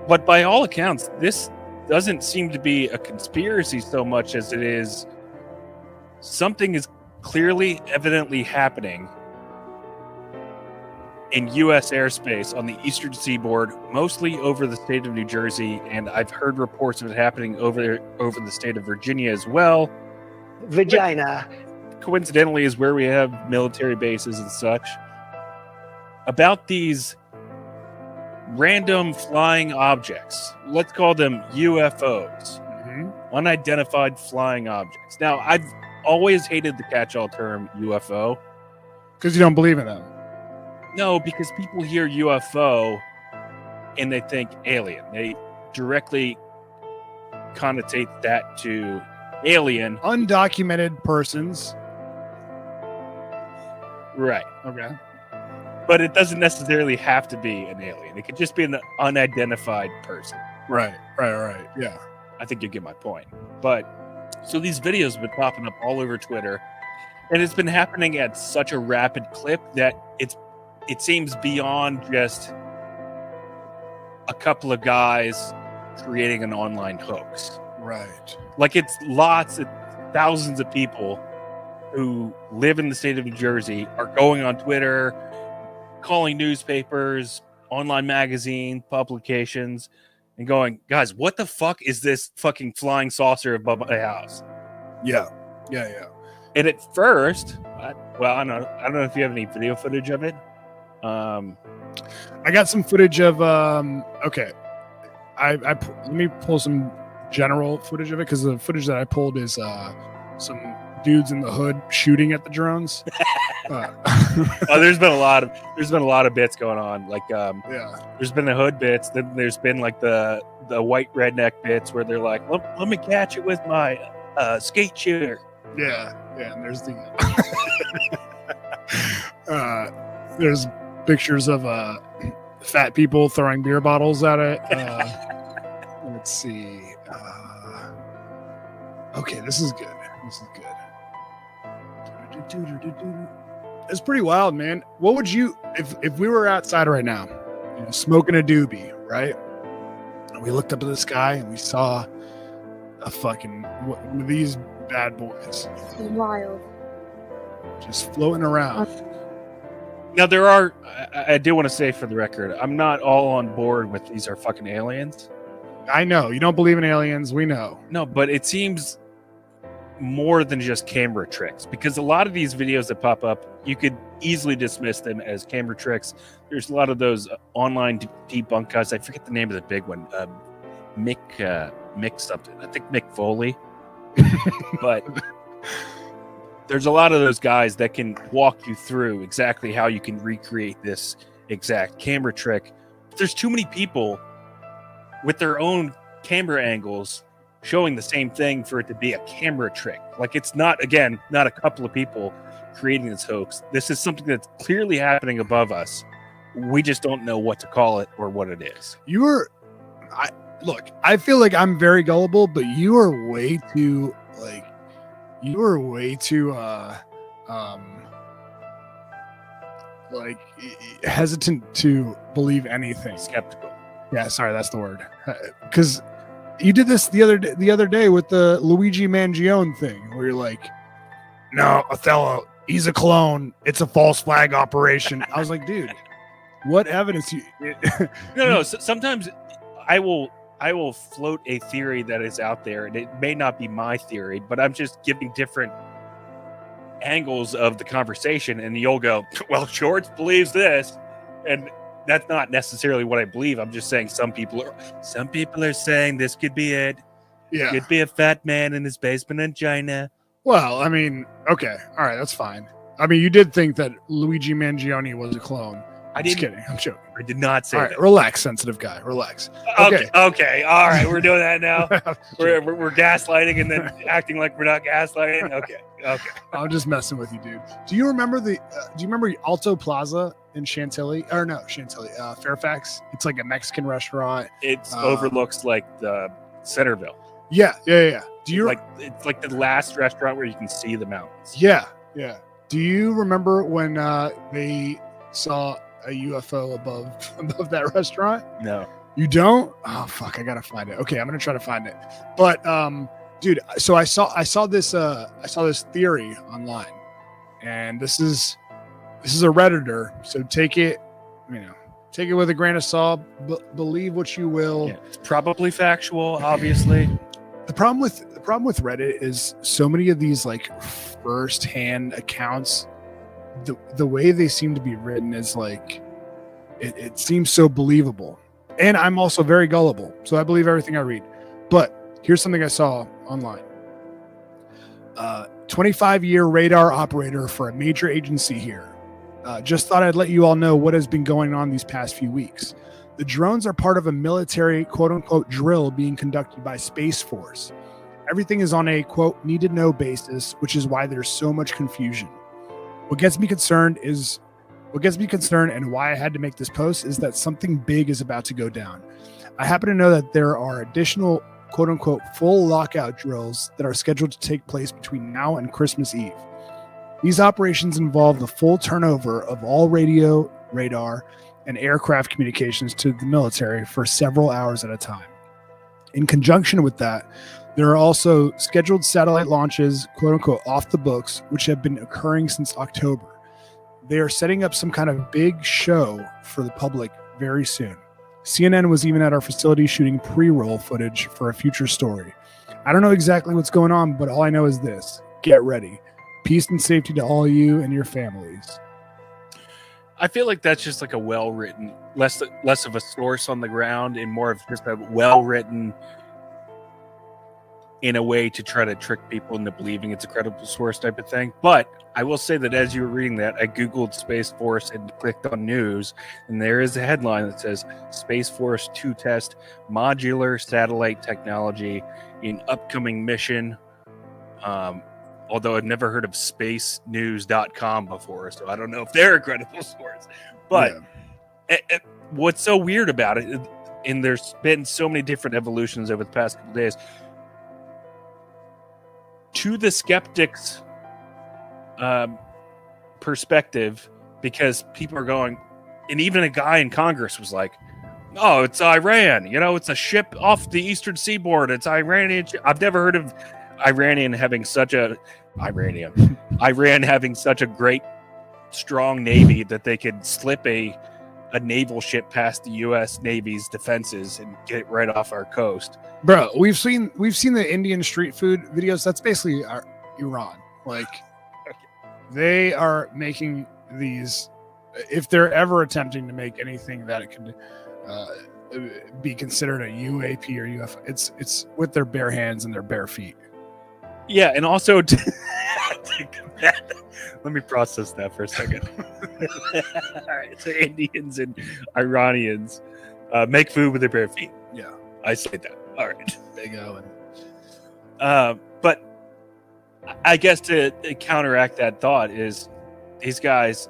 But by all accounts, this doesn't seem to be a conspiracy so much as it is something is clearly, evidently happening in U.S. airspace on the eastern seaboard, mostly over the state of New Jersey, and I've heard reports of it happening over the state of Virginia as well. Vagina. Coincidentally, is where we have military bases and such. About these random flying objects, let's call them UFOs, unidentified flying objects. Now, I've always hated the catch-all term UFO. Because you don't believe in them. No, because people hear UFO and they think alien. They directly connotate that to alien. Undocumented persons. Right. Okay. But it doesn't necessarily have to be an alien. It could just be an unidentified person. Right. Yeah. I think you get my point. But so these videos have been popping up all over Twitter, and it's been happening at such a rapid clip that it seems beyond just a couple of guys creating an online hoax. Right. Like, it's lots of thousands of people who live in the state of New Jersey are going on Twitter, calling newspapers, online magazine publications, and going, guys, what the fuck is this fucking flying saucer above my house? Yeah. And at first, I don't know if you have any video footage of it. I got some footage of okay. Let me pull some general footage of it, because the footage that I pulled is some dudes in the hood shooting at the drones. There's been a lot of bits going on. Like there's been the hood bits, then there's been like the white redneck bits where they're like, let me catch it with my skate shooter. Yeah, and there's there's pictures of fat people throwing beer bottles at it. Let's see. Okay, this is good. This is good. It's pretty wild, man. What would you, if we were outside right now, you know, smoking a doobie, right? And we looked up to the sky and we saw a fucking one of these bad boys Wild. just floating around. Now there are. I do want to say for the record, I'm not all on board with these are fucking aliens. I know you don't believe in aliens. We know. No, but it seems more than just camera tricks, because a lot of these videos that pop up, you could easily dismiss them as camera tricks. There's a lot of those online debunk guys. I forget the name of the big one. Mick something. I think Mick Foley. But there's a lot of those guys that can walk you through exactly how you can recreate this exact camera trick. But there's too many people with their own camera angles showing the same thing for it to be a camera trick. Like, it's not, again, not a couple of people creating this hoax. This is something that's clearly happening above us. We just don't know what to call it or what it is. Look, I feel like I'm very gullible, but you are way too hesitant to believe anything. Skeptical. Yeah, sorry, that's the word. Because you did this the other day with the Luigi Mangione thing, where you're like, "No, Othello, he's a clone. It's a false flag operation." I was like, dude, what evidence? No. Sometimes I will float a theory that is out there, and it may not be my theory, but I'm just giving different angles of the conversation, and you'll go, "Well, Shorts believes this," and that's not necessarily what I believe. I'm just saying some people are saying this could be it. Yeah, could be a fat man in his basement in China. Well, I mean, okay, all right, that's fine. I mean, you did think that Luigi Mangione was a clone. I'm just kidding. I'm joking. I did not say all right, that. Relax, sensitive guy. Relax. Okay. All right, we're doing that now. we're gaslighting and then acting like we're not gaslighting. Okay. I'm just messing with you, dude. Do you remember Alto Plaza in Chantilly? Or no, Chantilly, Fairfax? It's like a Mexican restaurant. It overlooks like the Centerville. Yeah. Do you it's like the last restaurant where you can see the mountains? Yeah. Do you remember when they saw a UFO above that restaurant? No. You don't? Oh fuck, I gotta find it. Okay, I'm gonna try to find it. But dude, so I saw this theory online, and this is a Redditor, so take it with a grain of salt. Believe what you will. Yeah, it's probably factual, obviously. The problem with Reddit is so many of these like first-hand accounts, the way they seem to be written is like it seems so believable. And I'm also very gullible, so I believe everything I read. But here's something I saw online. 25-year radar operator for a major agency here. Just thought I'd let you all know what has been going on these past few weeks. The drones are part of a military quote-unquote drill being conducted by Space Force. Everything is on a quote need-to-know basis, which is why there's so much confusion. What gets me concerned and why I had to make this post is that something big is about to go down. I happen to know that there are additional quote-unquote full lockout drills that are scheduled to take place between now and Christmas Eve. These operations involve the full turnover of all radio, radar, and aircraft communications to the military for several hours at a time. In conjunction with that, there are also scheduled satellite launches, quote-unquote, off the books, which have been occurring since October. They are setting up some kind of big show for the public very soon. CNN was even at our facility shooting pre-roll footage for a future story. I don't know exactly what's going on, but all I know is this. Get ready. Peace and safety to all you and your families. I feel like that's just like a well-written, less of a source on the ground and more of just a well-written in a way to try to trick people into believing it's a credible source type of thing. But I will say that as you were reading that, I Googled Space Force and clicked on news, and there is a headline that says Space Force to test modular satellite technology in upcoming mission. Although I've never heard of spacenews.com before, so I don't know if they're a credible source. But what's so weird about it, and there's been so many different evolutions over the past couple days, to the skeptics' perspective, because people are going, and even a guy in Congress was like, "Oh, it's Iran. You know, it's a ship off the eastern seaboard. It's Iranian." I've never heard of Iran having such a great, strong navy that they could slip a naval ship past the U.S. Navy's defenses and get it right off our coast. Bro, we've seen the Indian street food videos. That's basically Iran. Like, they are making these. If they're ever attempting to make anything that it could be considered a UAP or UFO, it's with their bare hands and their bare feet. Yeah, and also, let me process that for a second. All right, so Indians and Iranians make food with their bare feet. Yeah, I say that. All right, bingo. But I guess to counteract that thought is these guys.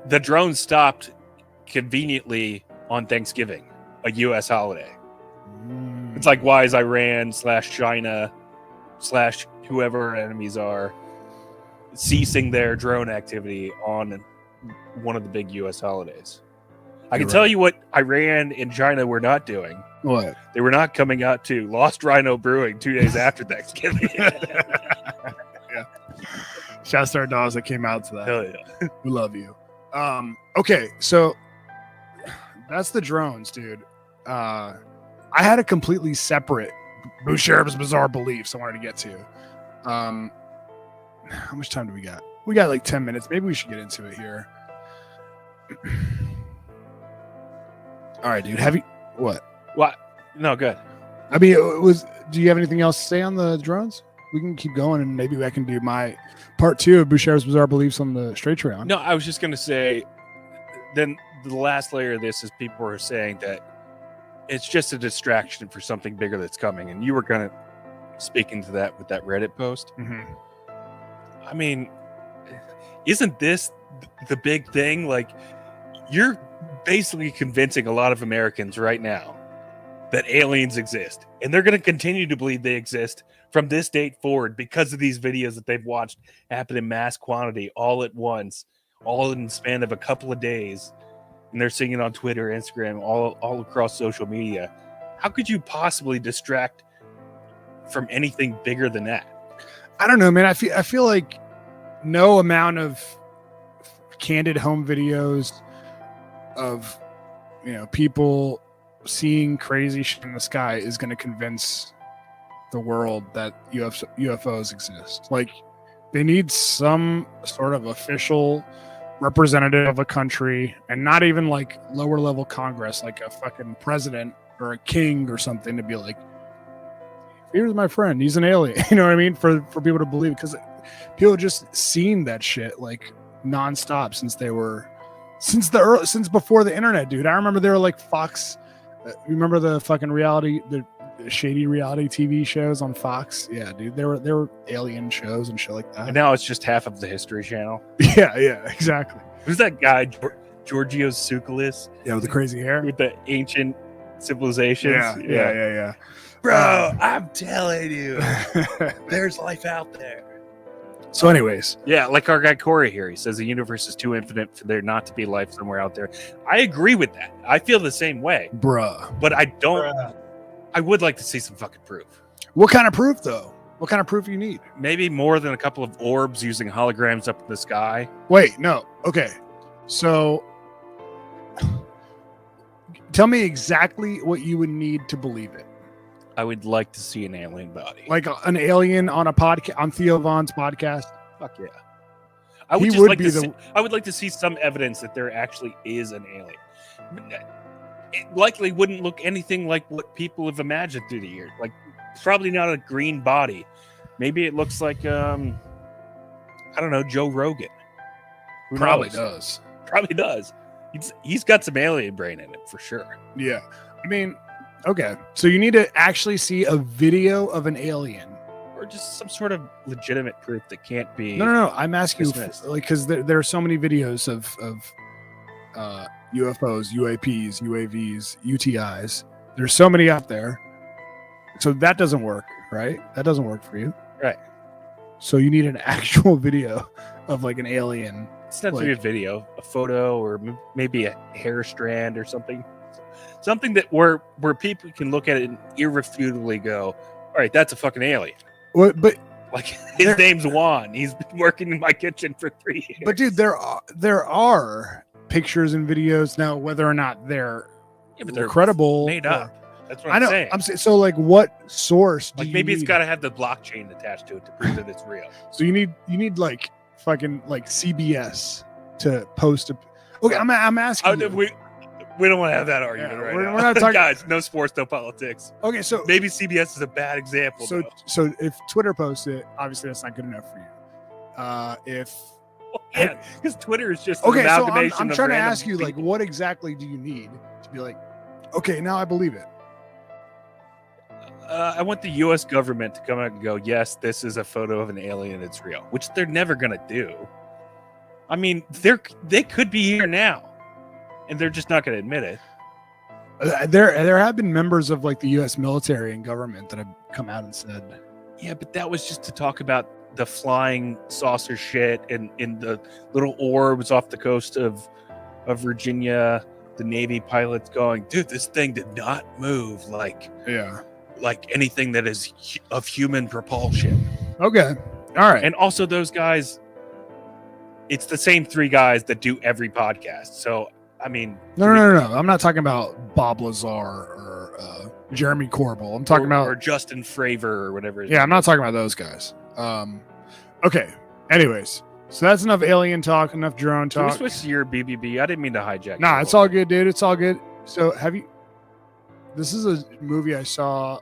The drone stopped conveniently on Thanksgiving, a U.S. holiday. It's like, why is Iran /China / whoever our enemies are ceasing their drone activity on one of the big U.S. holidays? I can tell you what Iran and China were not doing. What? They were not coming out to Lost Rhino Brewing 2 days after Thanksgiving. Yeah. Shouts to our dogs that came out to that. Hell yeah. We love you. Okay, so that's the drones, dude. I had a completely separate Bouchareb's bizarre beliefs I wanted to get to. How much time do we got? We got like 10 minutes. Maybe we should get into it here. All right, dude. What? No, good. I mean, do you have anything else to say on the drones? We can keep going, and maybe I can do my part 2 of Bouchareb's bizarre beliefs on the straight round. No, I was just going to say, then the last layer of this is people are saying that it's just a distraction for something bigger that's coming. And you were kind of speaking to that with that Reddit post. Mm-hmm. I mean, isn't this the big thing? Like, you're basically convincing a lot of Americans right now that aliens exist, and they're going to continue to believe they exist from this date forward because of these videos that they've watched happen in mass quantity all at once, all in the span of a couple of days. And they're seeing it on Twitter, Instagram, all across social media. How could you possibly distract from anything bigger than that? I don't know, man. I feel like no amount of candid home videos of, people seeing crazy shit in the sky is going to convince the world that UFOs exist. Like, they need some sort of official representative of a country, and not even like lower level Congress, like a fucking president or a king or something, to be like, here's my friend, he's an alien. You know what I mean? For people to believe, because people have just seen that shit like nonstop since before the internet, dude. I remember there were like Fox. Remember the fucking the shady reality TV shows on Fox? Yeah, dude. There were alien shows and shit like that. And now it's just half of the History Channel. Yeah, exactly. Who's that guy, Georgios Tsoukalis? Yeah, with the crazy hair, with the ancient civilizations. Yeah. Bro, I'm telling you, there's life out there. So, anyways, yeah, like our guy Corey here, he says the universe is too infinite for there not to be life somewhere out there. I agree with that. I feel the same way, bruh. But I don't. I would like to see some fucking proof. What kind of proof, though? What kind of proof you need? Maybe more than a couple of orbs using holograms up in the sky. Wait, no. Okay, so tell me exactly what you would need to believe it. I would like to see an alien body, like an alien on a podcast, on Theo Vaughn's podcast. Fuck yeah! I would like to see some evidence that there actually is an alien. It likely wouldn't look anything like what people have imagined through the years. Like, probably not a green body. Maybe it looks like I don't know, Joe Rogan. Who Probably knows? Probably does. He's got some alien brain in it for sure. Yeah, I mean. Okay, so you need to actually see a video of an alien, or just some sort of legitimate proof that can't be. No. I'm asking you, like, because there are so many videos of UFOs, UAPs, UAVs, UTIs. There's so many out there, so that doesn't work, right? That doesn't work for you. Right. So you need an actual video of like an alien. It's not to like, be a video, a photo, or maybe a hair strand or something. Something that where people can look at it and irrefutably go, all right, that's a fucking alien. What? But like his name's Juan. He's been working in my kitchen for 3 years. But dude, there are pictures and videos now, whether or not they're credible, made up. That's what I I'm know. saying. I'm saying, so like, what source? Do Like you maybe it's need? got to have the blockchain attached to it to prove that it's real. So you need like fucking like CBS to post a. Okay, I'm asking. You. We don't want to have that argument right we're now. not talking- Guys, no sports, no politics. Okay, so maybe CBS is a bad example. So if Twitter posts it, obviously that's not good enough for you. Yeah, because Twitter is just Okay, an so amalgamation I'm of trying to random ask you, like, people. what exactly do you need to be like, okay, now I believe it. I want the U.S. government to come out and go, yes, this is a photo of an alien. It's real, which they're never going to do. I mean, they could be here now, and they're just not going to admit it. There have been members of like the U.S. military and government that have come out and said, yeah, but that was just to talk about the flying saucer shit and in the little orbs off the coast of Virginia. The Navy pilots going, dude, this thing did not move like anything that is of human propulsion. Okay, all right. And also those guys, it's the same 3 guys that do every podcast. So I mean, No. I'm not talking about Bob Lazar or Jeremy Corbell. I'm talking about or Justin Fravor or whatever. Yeah, I'm not talking about those guys. Okay. Anyways, so that's enough alien talk, enough drone Can we talk. switch to your BBB? I didn't mean to hijack. Nah, your it's whole- all good, dude. It's all good. So this is a movie I saw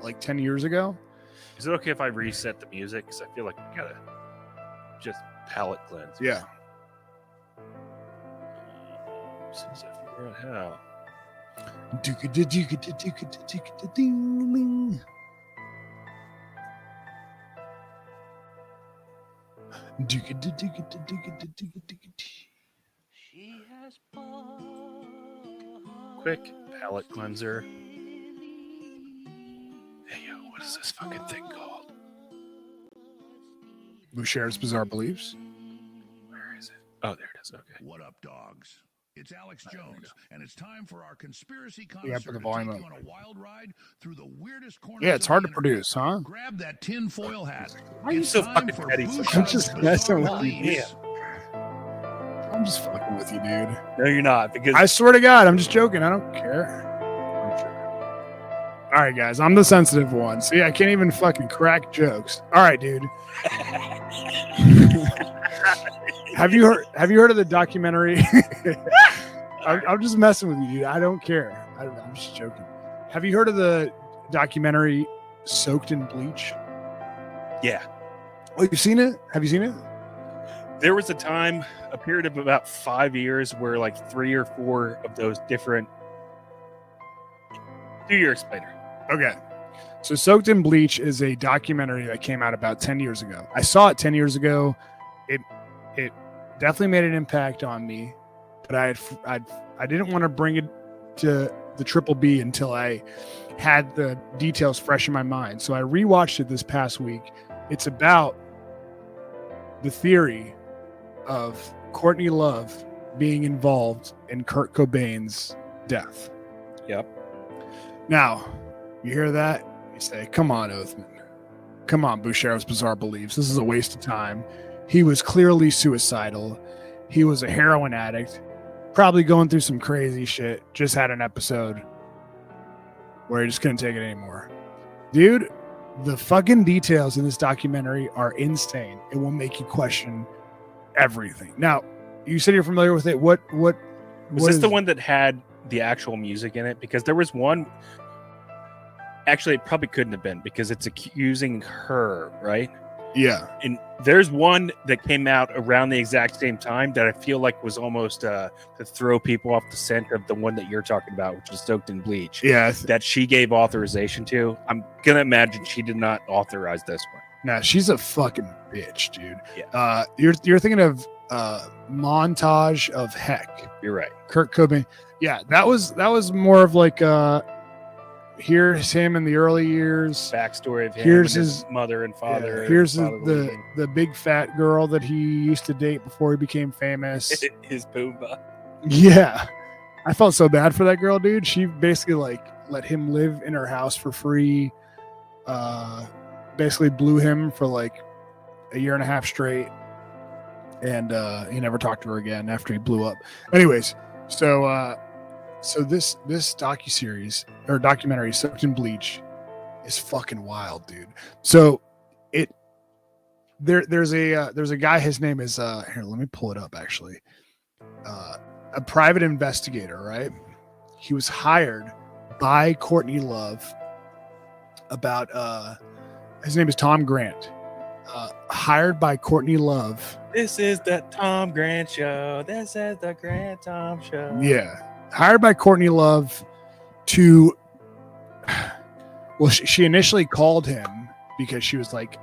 like 10 years ago. Is it okay if I reset the music? Because I feel like we gotta just palate cleanse. Yeah. As soon as I figure out how. Quick palate cleanser. Hey, yo, what is this fucking thing called? Bouchareb's Bizarre Beliefs. Where is it? Oh, there it is. Okay. What up, dogs? It's Alex Jones, and it's time for our conspiracy Yeah, connoisseur put the to volume take you up. on a wild ride through the weirdest corners. Yeah, it's of hard the to produce, huh? Grab that tin-foil hat. Why are you It's so time fucking for petty? Bouchareb's I'm just messing Bizarre with you. Beliefs. I'm just fucking with you, dude. No, you're not. Because I swear to God, I'm just joking. I don't care. All right, guys, I'm the sensitive one. See, I can't even fucking crack jokes. All right, dude. Have you heard of the documentary? I'm just messing with you, dude. I don't care. I'm just joking. Have you heard of the documentary Soaked in Bleach? yeah, Oh, you've seen it? Have you seen it? there was a period of about 5 years where like 3 or 4 of those different. Do your explainer. Okay. So Soaked in Bleach is a documentary that came out about 10 years ago. I saw it 10 years ago. It definitely made an impact on me, but I didn't want to bring it to the Triple B until I had the details fresh in my mind. So I rewatched it this past week. It's about the theory of Courtney Love being involved in Kurt Cobain's death. Yep. Now, you hear that? You say, come on, Oathman. Come on, Bouchareb's Bizarre Beliefs. This is a waste of time. He was clearly suicidal. He was a heroin addict, probably going through some crazy shit. Just had an episode where he just couldn't take it anymore. Dude, the fucking details in this documentary are insane. It will make you question everything. Now, you said you're familiar with it. What Was this is the one that had the actual music in it? Because there was one. Actually, it probably couldn't have been because it's accusing her, right? Yeah. And there's one that came out around the exact same time that I feel like was almost to throw people off the scent of the one that you're talking about, which is Soaked in Bleach. Yeah. That she gave authorization to. I'm gonna imagine she did not authorize this one. Nah, she's a fucking bitch, dude. Yeah. You're thinking of Montage of Heck. You're right. Kurt Cobain. Yeah, that was more of like here's him in the early years. Backstory of him. Here's and his mother and father. Here's father leaving. the big fat girl that he used to date before he became famous. His Pumbaa. Yeah, I felt so bad for that girl, dude. She basically like let him live in her house for free. Basically blew him for like a year and a half straight, and he never talked to her again after he blew up. Anyways, so this docuseries or documentary, Soaked in Bleach, is fucking wild, dude. So there's a guy. His name is here. Let me pull it up. Actually, a private investigator. Right, he was hired by Courtney Love about his name is Tom Grant. Hired by Courtney Love. This is the Tom Grant Show. This is the Grant Tom Show. Yeah. Hired by Courtney Love to, well, she initially called him because she was like,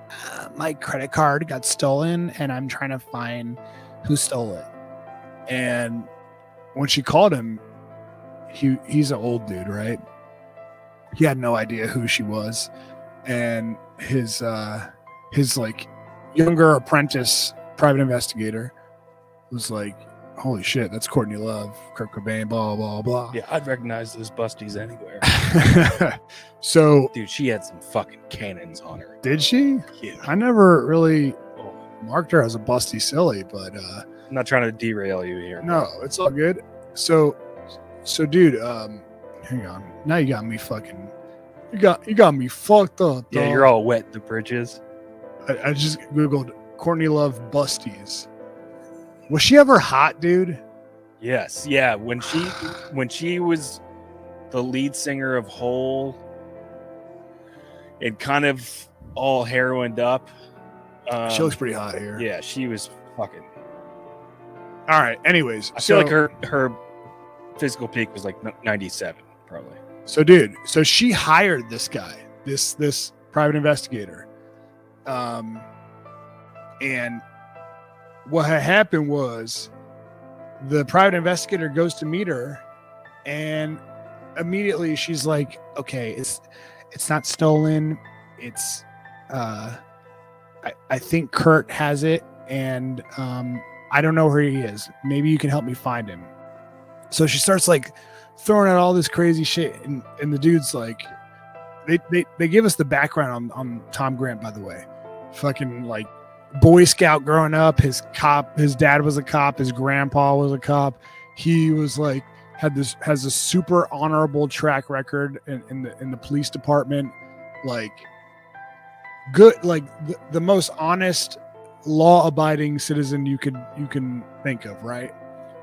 my credit card got stolen and I'm trying to find who stole it. And when she called him, he's an old dude, right? He had no idea who she was. And his like younger apprentice private investigator was like, holy shit, that's Courtney Love, Kurt Cobain, blah, blah, blah. Yeah, I'd recognize those busties anywhere. So, dude, she had some fucking cannons on her. Did she? Yeah. I never really marked her as a busty silly, but I'm not trying to derail you here. No, it's all good. So dude, hang on. Now you got me fucking you got me fucked up. Yeah, dog. you're all wet in the bridges. I just googled Courtney Love busties. Was she ever hot, dude? Yes, yeah. When she was the lead singer of Hole and kind of all heroined up. She looks pretty hot here. Yeah, she was fucking. All right. Anyways, I feel like her physical peak was like 97, probably. So, dude, she hired this guy, this private investigator, and what had happened was the private investigator goes to meet her, and immediately she's like, "Okay, it's not stolen. It's I think Kurt has it, and I don't know where he is. Maybe you can help me find him." So she starts like throwing out all this crazy shit, and the dude's like, they give us the background on Tom Grant, by the way. Fucking like Boy Scout growing up, his dad was a cop, his grandpa was a cop. He was like has a super honorable track record in the police department, like good, like the most honest, law-abiding citizen you can think of, right?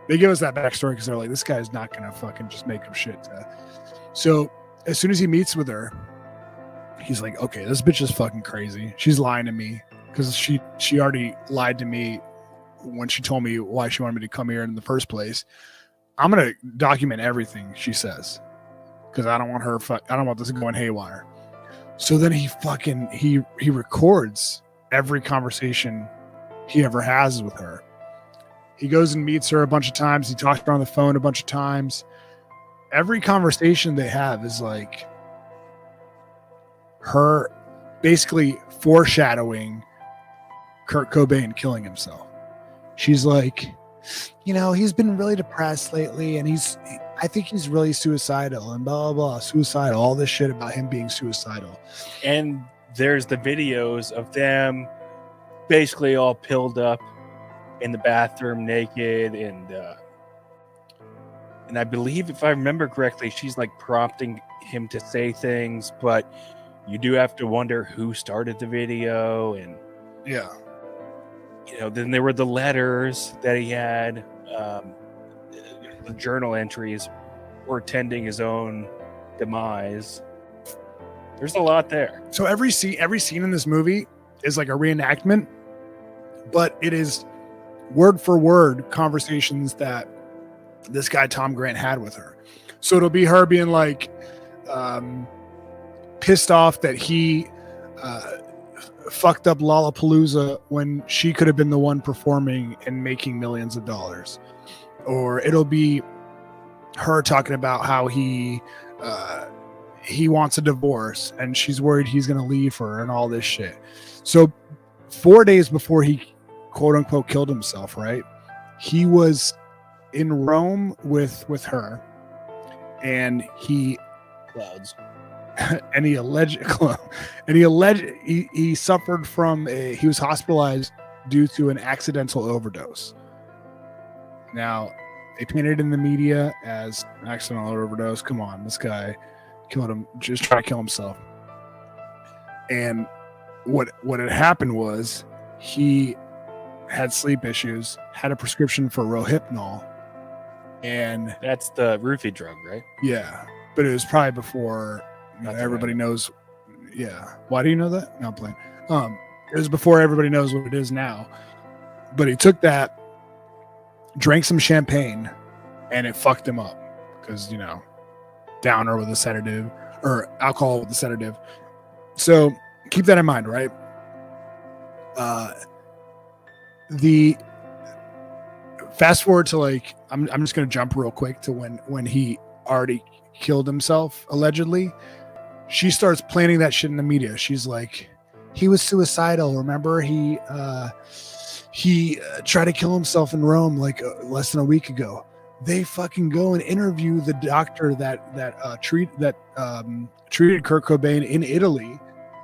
They give us that backstory because they're like, this guy's not gonna fucking just make up shit. So as soon as he meets with her, he's like, okay, this bitch is fucking crazy. She's lying to me because she already lied to me when she told me why she wanted me to come here in the first place. I'm gonna document everything she says because I don't want this going haywire. So then he records every conversation he ever has with her. He goes and meets her a bunch of times. He talks to her on the phone a bunch of times. Every conversation they have is like her basically foreshadowing Kurt Cobain killing himself. She's like, he's been really depressed lately, and I think he's really suicidal, and blah, blah, blah, suicidal, all this shit about him being suicidal. And there's the videos of them basically all pilled up in the bathroom naked, and I believe, if I remember correctly, she's like prompting him to say things, but you do have to wonder who started the video. And yeah, then there were the letters that he had, the journal entries portending his own demise. There's a lot there. So every scene in this movie is like a reenactment, but it is word for word conversations that this guy Tom Grant had with her. So it'll be her being like pissed off that he fucked up Lollapalooza when she could have been the one performing and making millions of dollars. Or it'll be her talking about how he he wants a divorce, and she's worried he's going to leave her and all this shit. So 4 days before he quote unquote killed himself, right? He was in Rome with her, and he and he suffered from he was hospitalized due to an accidental overdose. Now, they painted it in the media as accidental overdose. Come on, this guy killed him, just trying to kill himself. And what had happened was he had sleep issues, had a prescription for Rohypnol, and that's the roofie drug, right? Yeah, but it was probably before everybody knows. Yeah, why do you know that? No, I'm playing. It was before everybody knows what it is now. But he took that, drank some champagne, and it fucked him up because, downer with a sedative or alcohol with a sedative. So keep that in mind, right? The fast forward to I'm just going to jump real quick to when he already killed himself, allegedly. She starts planning that shit in the media. She's like, he was suicidal. Remember, he tried to kill himself in Rome less than a week ago. They fucking go and interview the doctor that treated Kurt Cobain in Italy,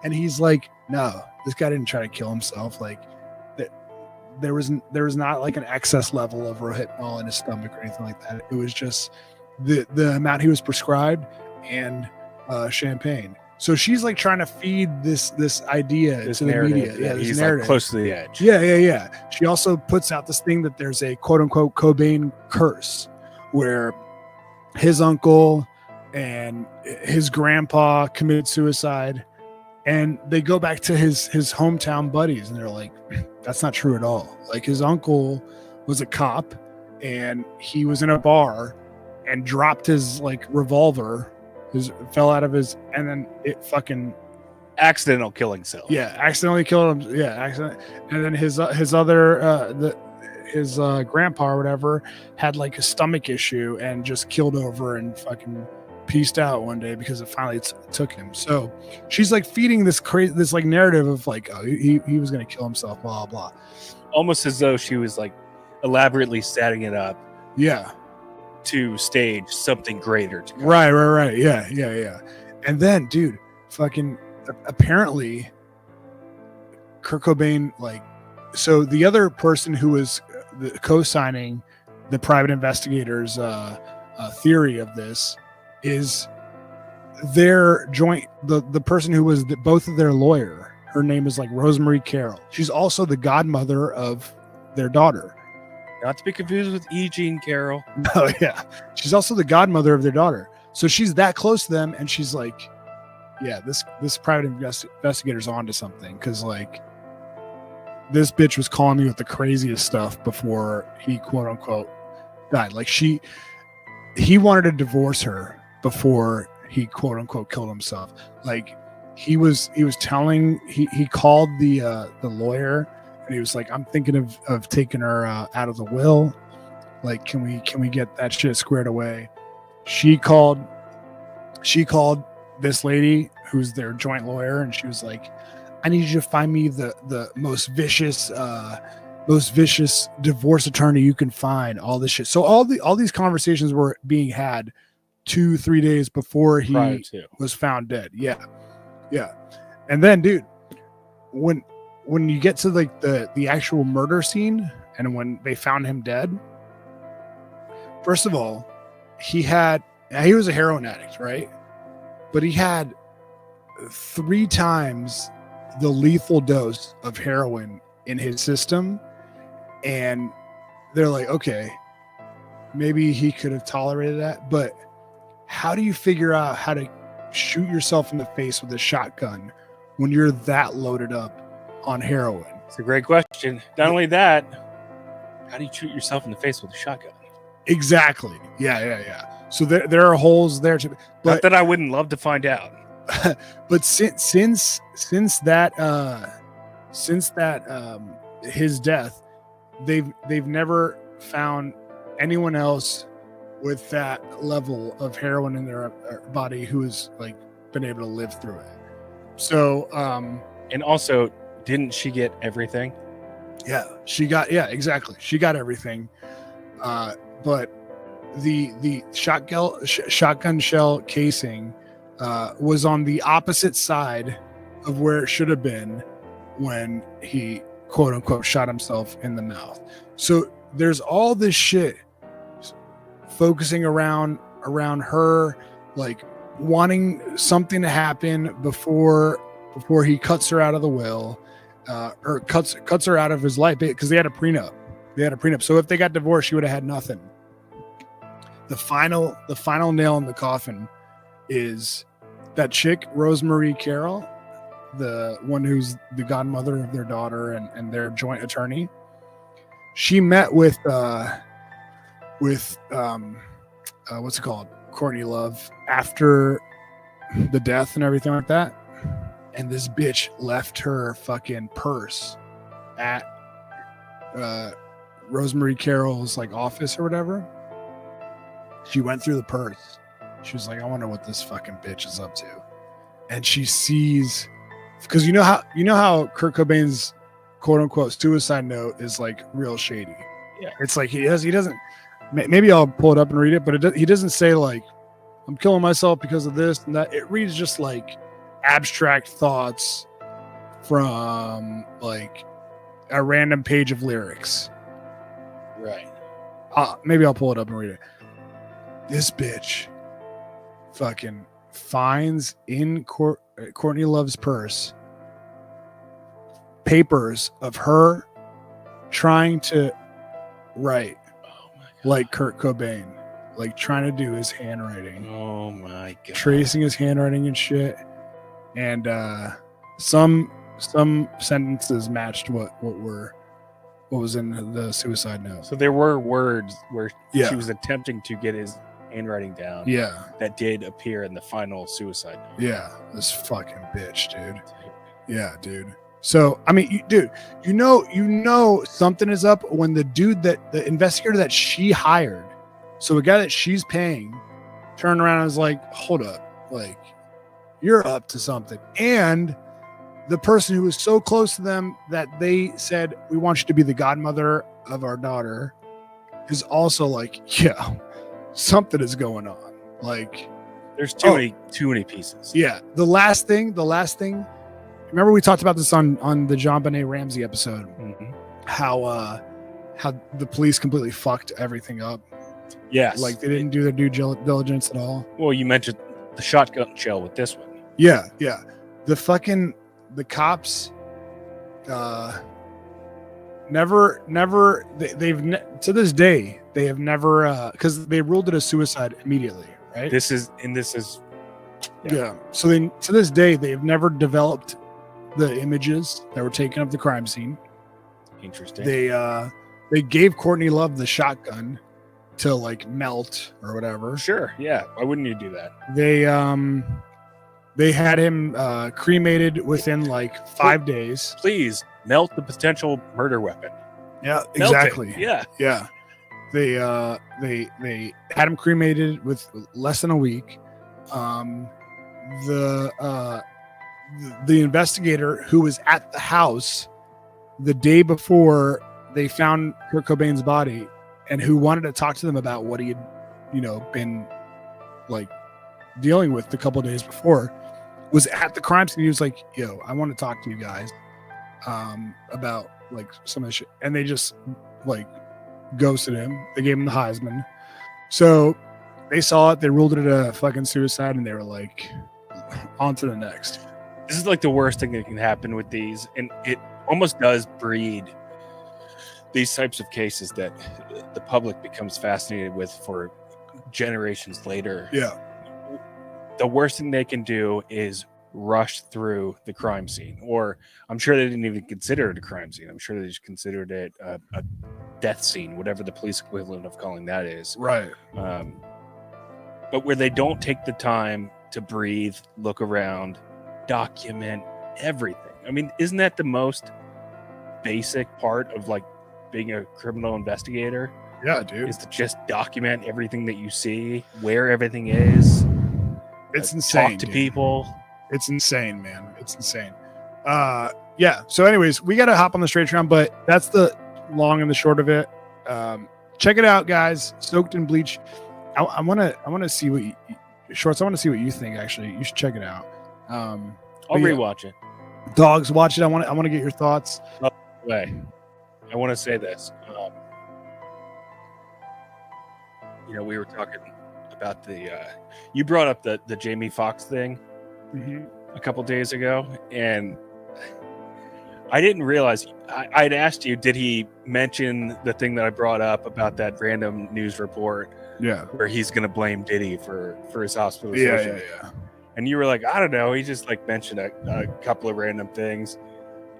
and he's like, no, this guy didn't try to kill himself. There was not an excess level of Rohypnol in his stomach or anything like that. It was just the amount he was prescribed and champagne. So she's trying to feed this idea to the media. Yeah, he's narrative. Close to the edge. Yeah. She also puts out this thing that there's a quote unquote Cobain curse, where his uncle and his grandpa committed suicide, and they go back to his hometown buddies, and they're like, that's not true at all. His uncle was a cop, and he was in a bar and dropped his revolver. Fell out of his, and then it fucking accidental killing himself. Yeah, accidentally killed him. Yeah, accident. And then his grandpa or whatever had a stomach issue and just killed over and fucking pieced out one day because it finally took him. So she's feeding this narrative of oh, he was gonna kill himself, blah blah. Almost as though she was elaborately setting it up. Yeah. To stage something greater to come. Right. Yeah. And then, dude, fucking apparently Kurt Cobain, so the other person who was co-signing the private investigators theory of this is their joint, the person who was both of their lawyer. Her name is Rosemary Carroll. She's also the godmother of their daughter. Not to be confused with E. Jean Carroll. Oh, yeah. She's also the godmother of their daughter. So she's that close to them, and she's like, yeah, this private investigator's onto something, because this bitch was calling me with the craziest stuff before he quote unquote died. He wanted to divorce her before he quote unquote killed himself. He called the lawyer. And he was like, I'm thinking of taking her out of the will. Can we get that shit squared away? She called this lady who's their joint lawyer, and she was like, I need you to find me the most vicious divorce attorney you can find, all this shit. So all these conversations were being had 2-3 days before he was found dead. Yeah. And then, dude, when you get to the actual murder scene and when they found him dead, first of all, he was a heroin addict, right? But he had 3 times the lethal dose of heroin in his system. And they're like, okay, maybe he could have tolerated that, but how do you figure out how to shoot yourself in the face with a shotgun when you're that loaded up on heroin? It's a great question. Not only that, how do you shoot yourself in the face with a shotgun? Exactly. Yeah. So there are holes there too. But not that I wouldn't love to find out. But since that his death, they've never found anyone else with that level of heroin in their body who is been able to live through it. So, and also, didn't she get everything? Yeah, exactly. She got everything. But the shotgun shell casing was on the opposite side of where it should have been when he quote unquote shot himself in the mouth. So there's all this shit focusing around her, like wanting something to happen before he cuts her out of the will, or cuts her out of his life, because they had a prenup. So if they got divorced, she would have had nothing. The final nail in the coffin is that chick, Rosemary Carroll, the one who's the godmother of their daughter and their joint attorney. She met with what's it called, Courtney Love, after the death and everything like that. And this bitch left her fucking purse at Rosemary Carroll's like office or whatever. She went through the purse. She was like, I wonder what this fucking bitch is up to. And she sees, because you know how Kurt Cobain's quote unquote suicide note is like real shady. Yeah. It's like he doesn't, maybe I'll pull it up and read it, but he doesn't say like, I'm killing myself because of this and that. It reads just like abstract thoughts from like a random page of lyrics. Right. Maybe I'll pull it up and read it. This bitch fucking finds in Courtney Love's purse papers of her trying to write like Kurt Cobain, like trying to do his handwriting. Oh my god. Tracing his handwriting and shit. And some sentences matched what was in the suicide note. So there were words where Yeah. she was attempting to get his handwriting down. Yeah. That did appear in the final suicide note. Yeah, this fucking bitch, dude. Yeah, dude. So, I mean, dude, you know something is up when the investigator that she hired, so a guy that she's paying, turned around and was like, hold up, like, you're up to something. And the person who was so close to them that they said, we want you to be the godmother of our daughter, is also like, yeah, something is going on. Like, there's too many pieces. Yeah. The last thing, remember we talked about this on the John Benet Ramsey episode, how the police completely fucked everything up. Yes. Like they didn't do their due diligence at all. Well, you mentioned the shotgun shell with this one. Yeah. The cops to this day, they have never, because they ruled it a suicide immediately, right? This is yeah. So to this day, they have never developed the images that were taken of the crime scene. Interesting. They gave Courtney Love the shotgun to like melt or whatever. Sure. Yeah. Why wouldn't you do that? They had him cremated within like 5 days. Please melt the potential murder weapon. Yeah, Melt it. exactly. Yeah. They had him cremated with less than a week. The investigator who was at the house the day before they found Kurt Cobain's body and who wanted to talk to them about what he had, been like dealing with the couple of days before, was at the crime scene. He was like, yo, I want to talk to you guys about like some of the shit. And they just like ghosted him. They gave him the Heisman. So they saw it, they ruled it a fucking suicide, and they were like, on to the next. This is like the worst thing that can happen with these, and it almost does breed these types of cases that the public becomes fascinated with for generations later. Yeah. The worst thing they can do is rush through the crime scene, or I'm sure they didn't even consider it a crime scene. I'm sure they just considered it a death scene, whatever the police equivalent of calling that is. Right. But where they don't take the time to breathe, look around, document everything. I mean, isn't that the most basic part of like being a criminal investigator? Yeah, dude. Is to just document everything that you see, where everything is. It's insane. Talk to dude. people. It's insane, man. It's insane. Yeah. So, anyways, we got to hop on the straight round, but that's the long and the short of it. Check it out, guys. Soaked in Bleach. I want to see what Shorts. I want to see what you think. Actually, you should check it out. I'll rewatch it. Dogs, watch it. I want to get your thoughts. Oh, way. I want to say this. We were talking about you brought up the Jamie Foxx thing a couple days ago, and I didn't realize I'd asked you, did he mention the thing that I brought up about that random news report? Yeah, where he's gonna blame Diddy for his hospitalization. Yeah. And you were like, I don't know. He just like mentioned a couple of random things.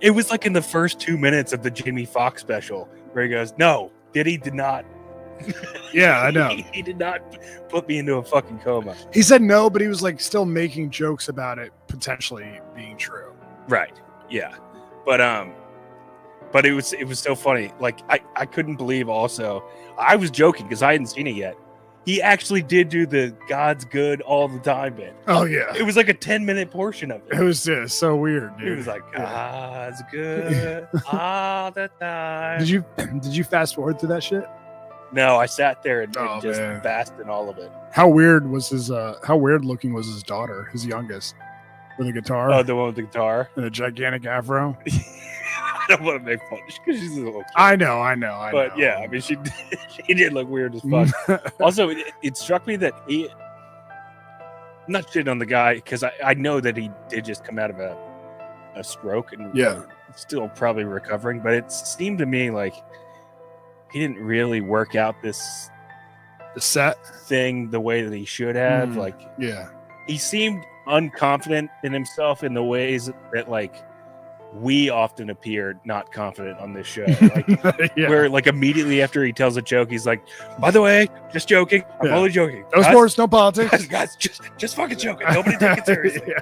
It was like in the first 2 minutes of the Jamie Foxx special where he goes, "No, Diddy did not." Yeah, I know. He did not put me into a fucking coma. He said no, but he was like still making jokes about it potentially being true. Right. Yeah. But it was so funny. Like I couldn't believe also. I was joking because I hadn't seen it yet. He actually did do the God's good all the time bit. Oh yeah. It was like a 10-minute portion of it. It was just so weird, dude. He was like, God's good all the time. Did you fast forward through that shit? No, I sat there and just man. basked in all of it. How weird looking was his daughter, his youngest, with a guitar? Oh, the one with the guitar and a gigantic afro. I don't want to make fun because she's a little kid. I know. But yeah, I mean, she did look weird as fuck. Also, it struck me that I'm not shitting on the guy because I know that he did just come out of a stroke and still probably recovering. But it seemed to me like he didn't really work out the set thing the way that he should have. He seemed unconfident in himself in the ways that like we often appear not confident on this show. Like where like immediately after he tells a joke, he's like, "By the way, just joking. I'm only joking. No sports, no politics. Guys, just fucking joking. Nobody take it seriously."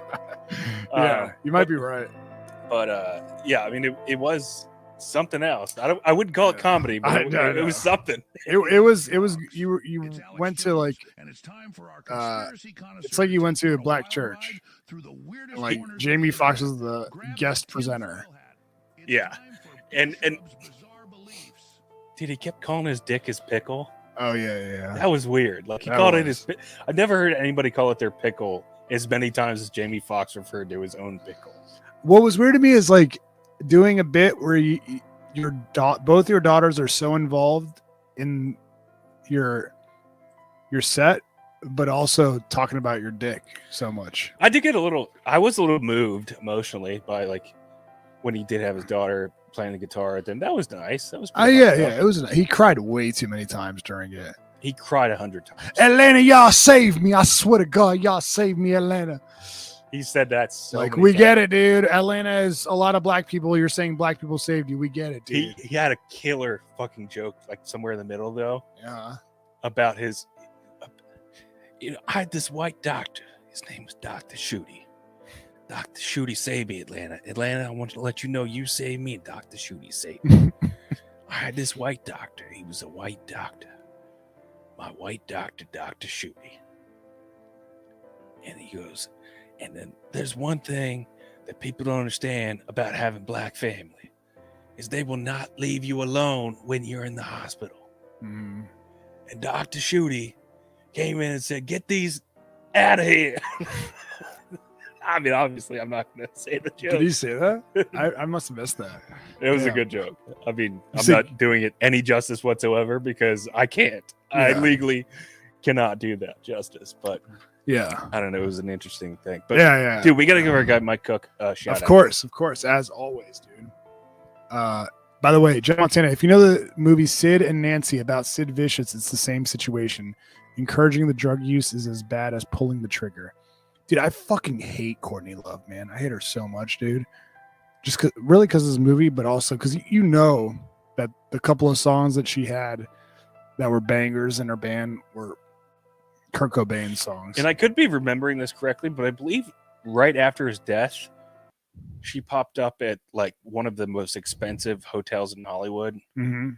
You might be right. But I mean, it was something else. I wouldn't call it comedy, but it was something. It was you went to like it's like you went to a black church. Like Jamie Foxx was the guest presenter. Yeah. And dude, he kept calling his dick his pickle. Oh yeah. That was weird. Like he called it his I've never heard anybody call it their pickle as many times as Jamie Foxx referred to his own pickle. What was weird to me is like doing a bit where both your daughters are so involved in your set, but also talking about your dick so much. I was a little moved emotionally by like when he did have his daughter playing the guitar. Then that was nice. That was it was. He cried way too many times during it. He cried 100 times. Atlanta, y'all saved me. I swear to God, y'all saved me, Atlanta. He said that so like many we times. get it, dude. Atlanta is a lot of black people. You're saying black people saved you. We get it, dude. He had a killer fucking joke like somewhere in the middle though. Yeah. About his I had this white doctor. His name was Dr. Shooty. Dr. Shooty saved me, Atlanta. Atlanta, I want to let you know you saved me. Dr. Shooty saved me. I had this white doctor. He was a white doctor. My white doctor, Dr. Shooty. And he goes, and then there's one thing that people don't understand about having black family is they will not leave you alone when you're in the hospital. Mm. And Dr. Shooty came in and said, "Get these out of here." I mean, obviously, I'm not going to say the joke. Did he say that? I must have missed that. It was a good joke. I mean, I'm not doing it any justice whatsoever because I can't. I legally cannot do that justice. But yeah, I don't know. It was an interesting thing. But yeah, dude, we got to give our guy Mike Cook a shout out. Of course, as always, dude. By the way, Joe Montana, if you know the movie Sid and Nancy about Sid Vicious, it's the same situation. Encouraging the drug use is as bad as pulling the trigger. Dude, I fucking hate Courtney Love, man. I hate her so much, dude. Just really because of this movie, but also because you know that the couple of songs that she had that were bangers in her band were Kurt Cobain songs. And I could be remembering this correctly, but I believe right after his death, she popped up at like one of the most expensive hotels in Hollywood and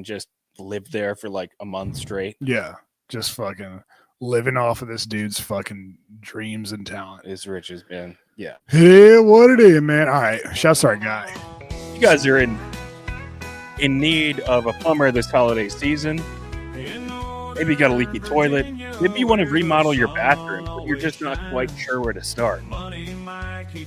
just lived there for like a month straight. Yeah. just fucking living off of this dude's fucking dreams and talent. His riches, man. Yeah. Hey, what it is, man. All right, shouts to our guy. You guys are in need of a plumber this holiday season. Maybe you got a leaky toilet. Maybe you want to remodel your bathroom, but you're just not quite sure where to start.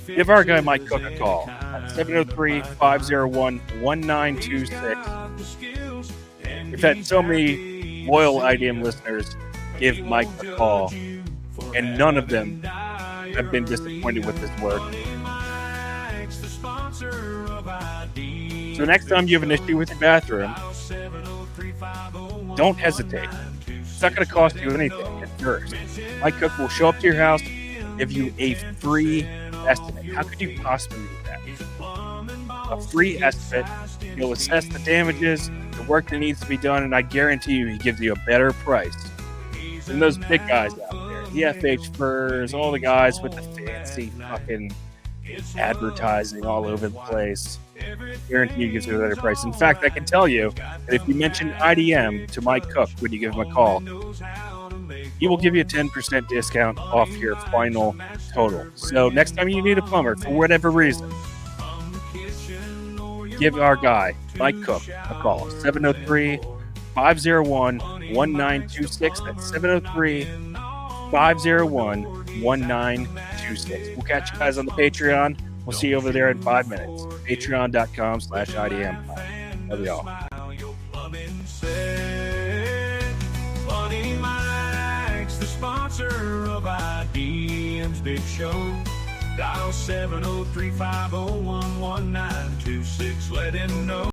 Give our guy Mike Cook a call at 703-501-1926. We've had so many loyal IDM listeners give Mike a call, and none of them have been disappointed with his work. So next time you have an issue with your bathroom, don't hesitate. It's not going to cost you anything at first. Mike Cook will show up to your house, give you a free estimate. How could you possibly do that? A free estimate. He'll assess the damages, the work that needs to be done, and I guarantee you he gives you a better price than those big guys out there. The FH Furs, all the guys with the fancy fucking advertising all over the place. Guarantee he gives you a better price. In fact, I can tell you that if you mention IDM to Mike Cook when you give him a call, he will give you a 10% discount off your final total. So next time you need a plumber, for whatever reason, give our guy, Mike Cook, a call. 703-501-1926. That's 703-501-1926. We'll catch you guys on the Patreon. We'll see you over there in 5 minutes. Patreon.com/IDM. Love y'all. Funny Mike's the sponsor of IDM's Big Show. Dial 703-501-1926. Let him know.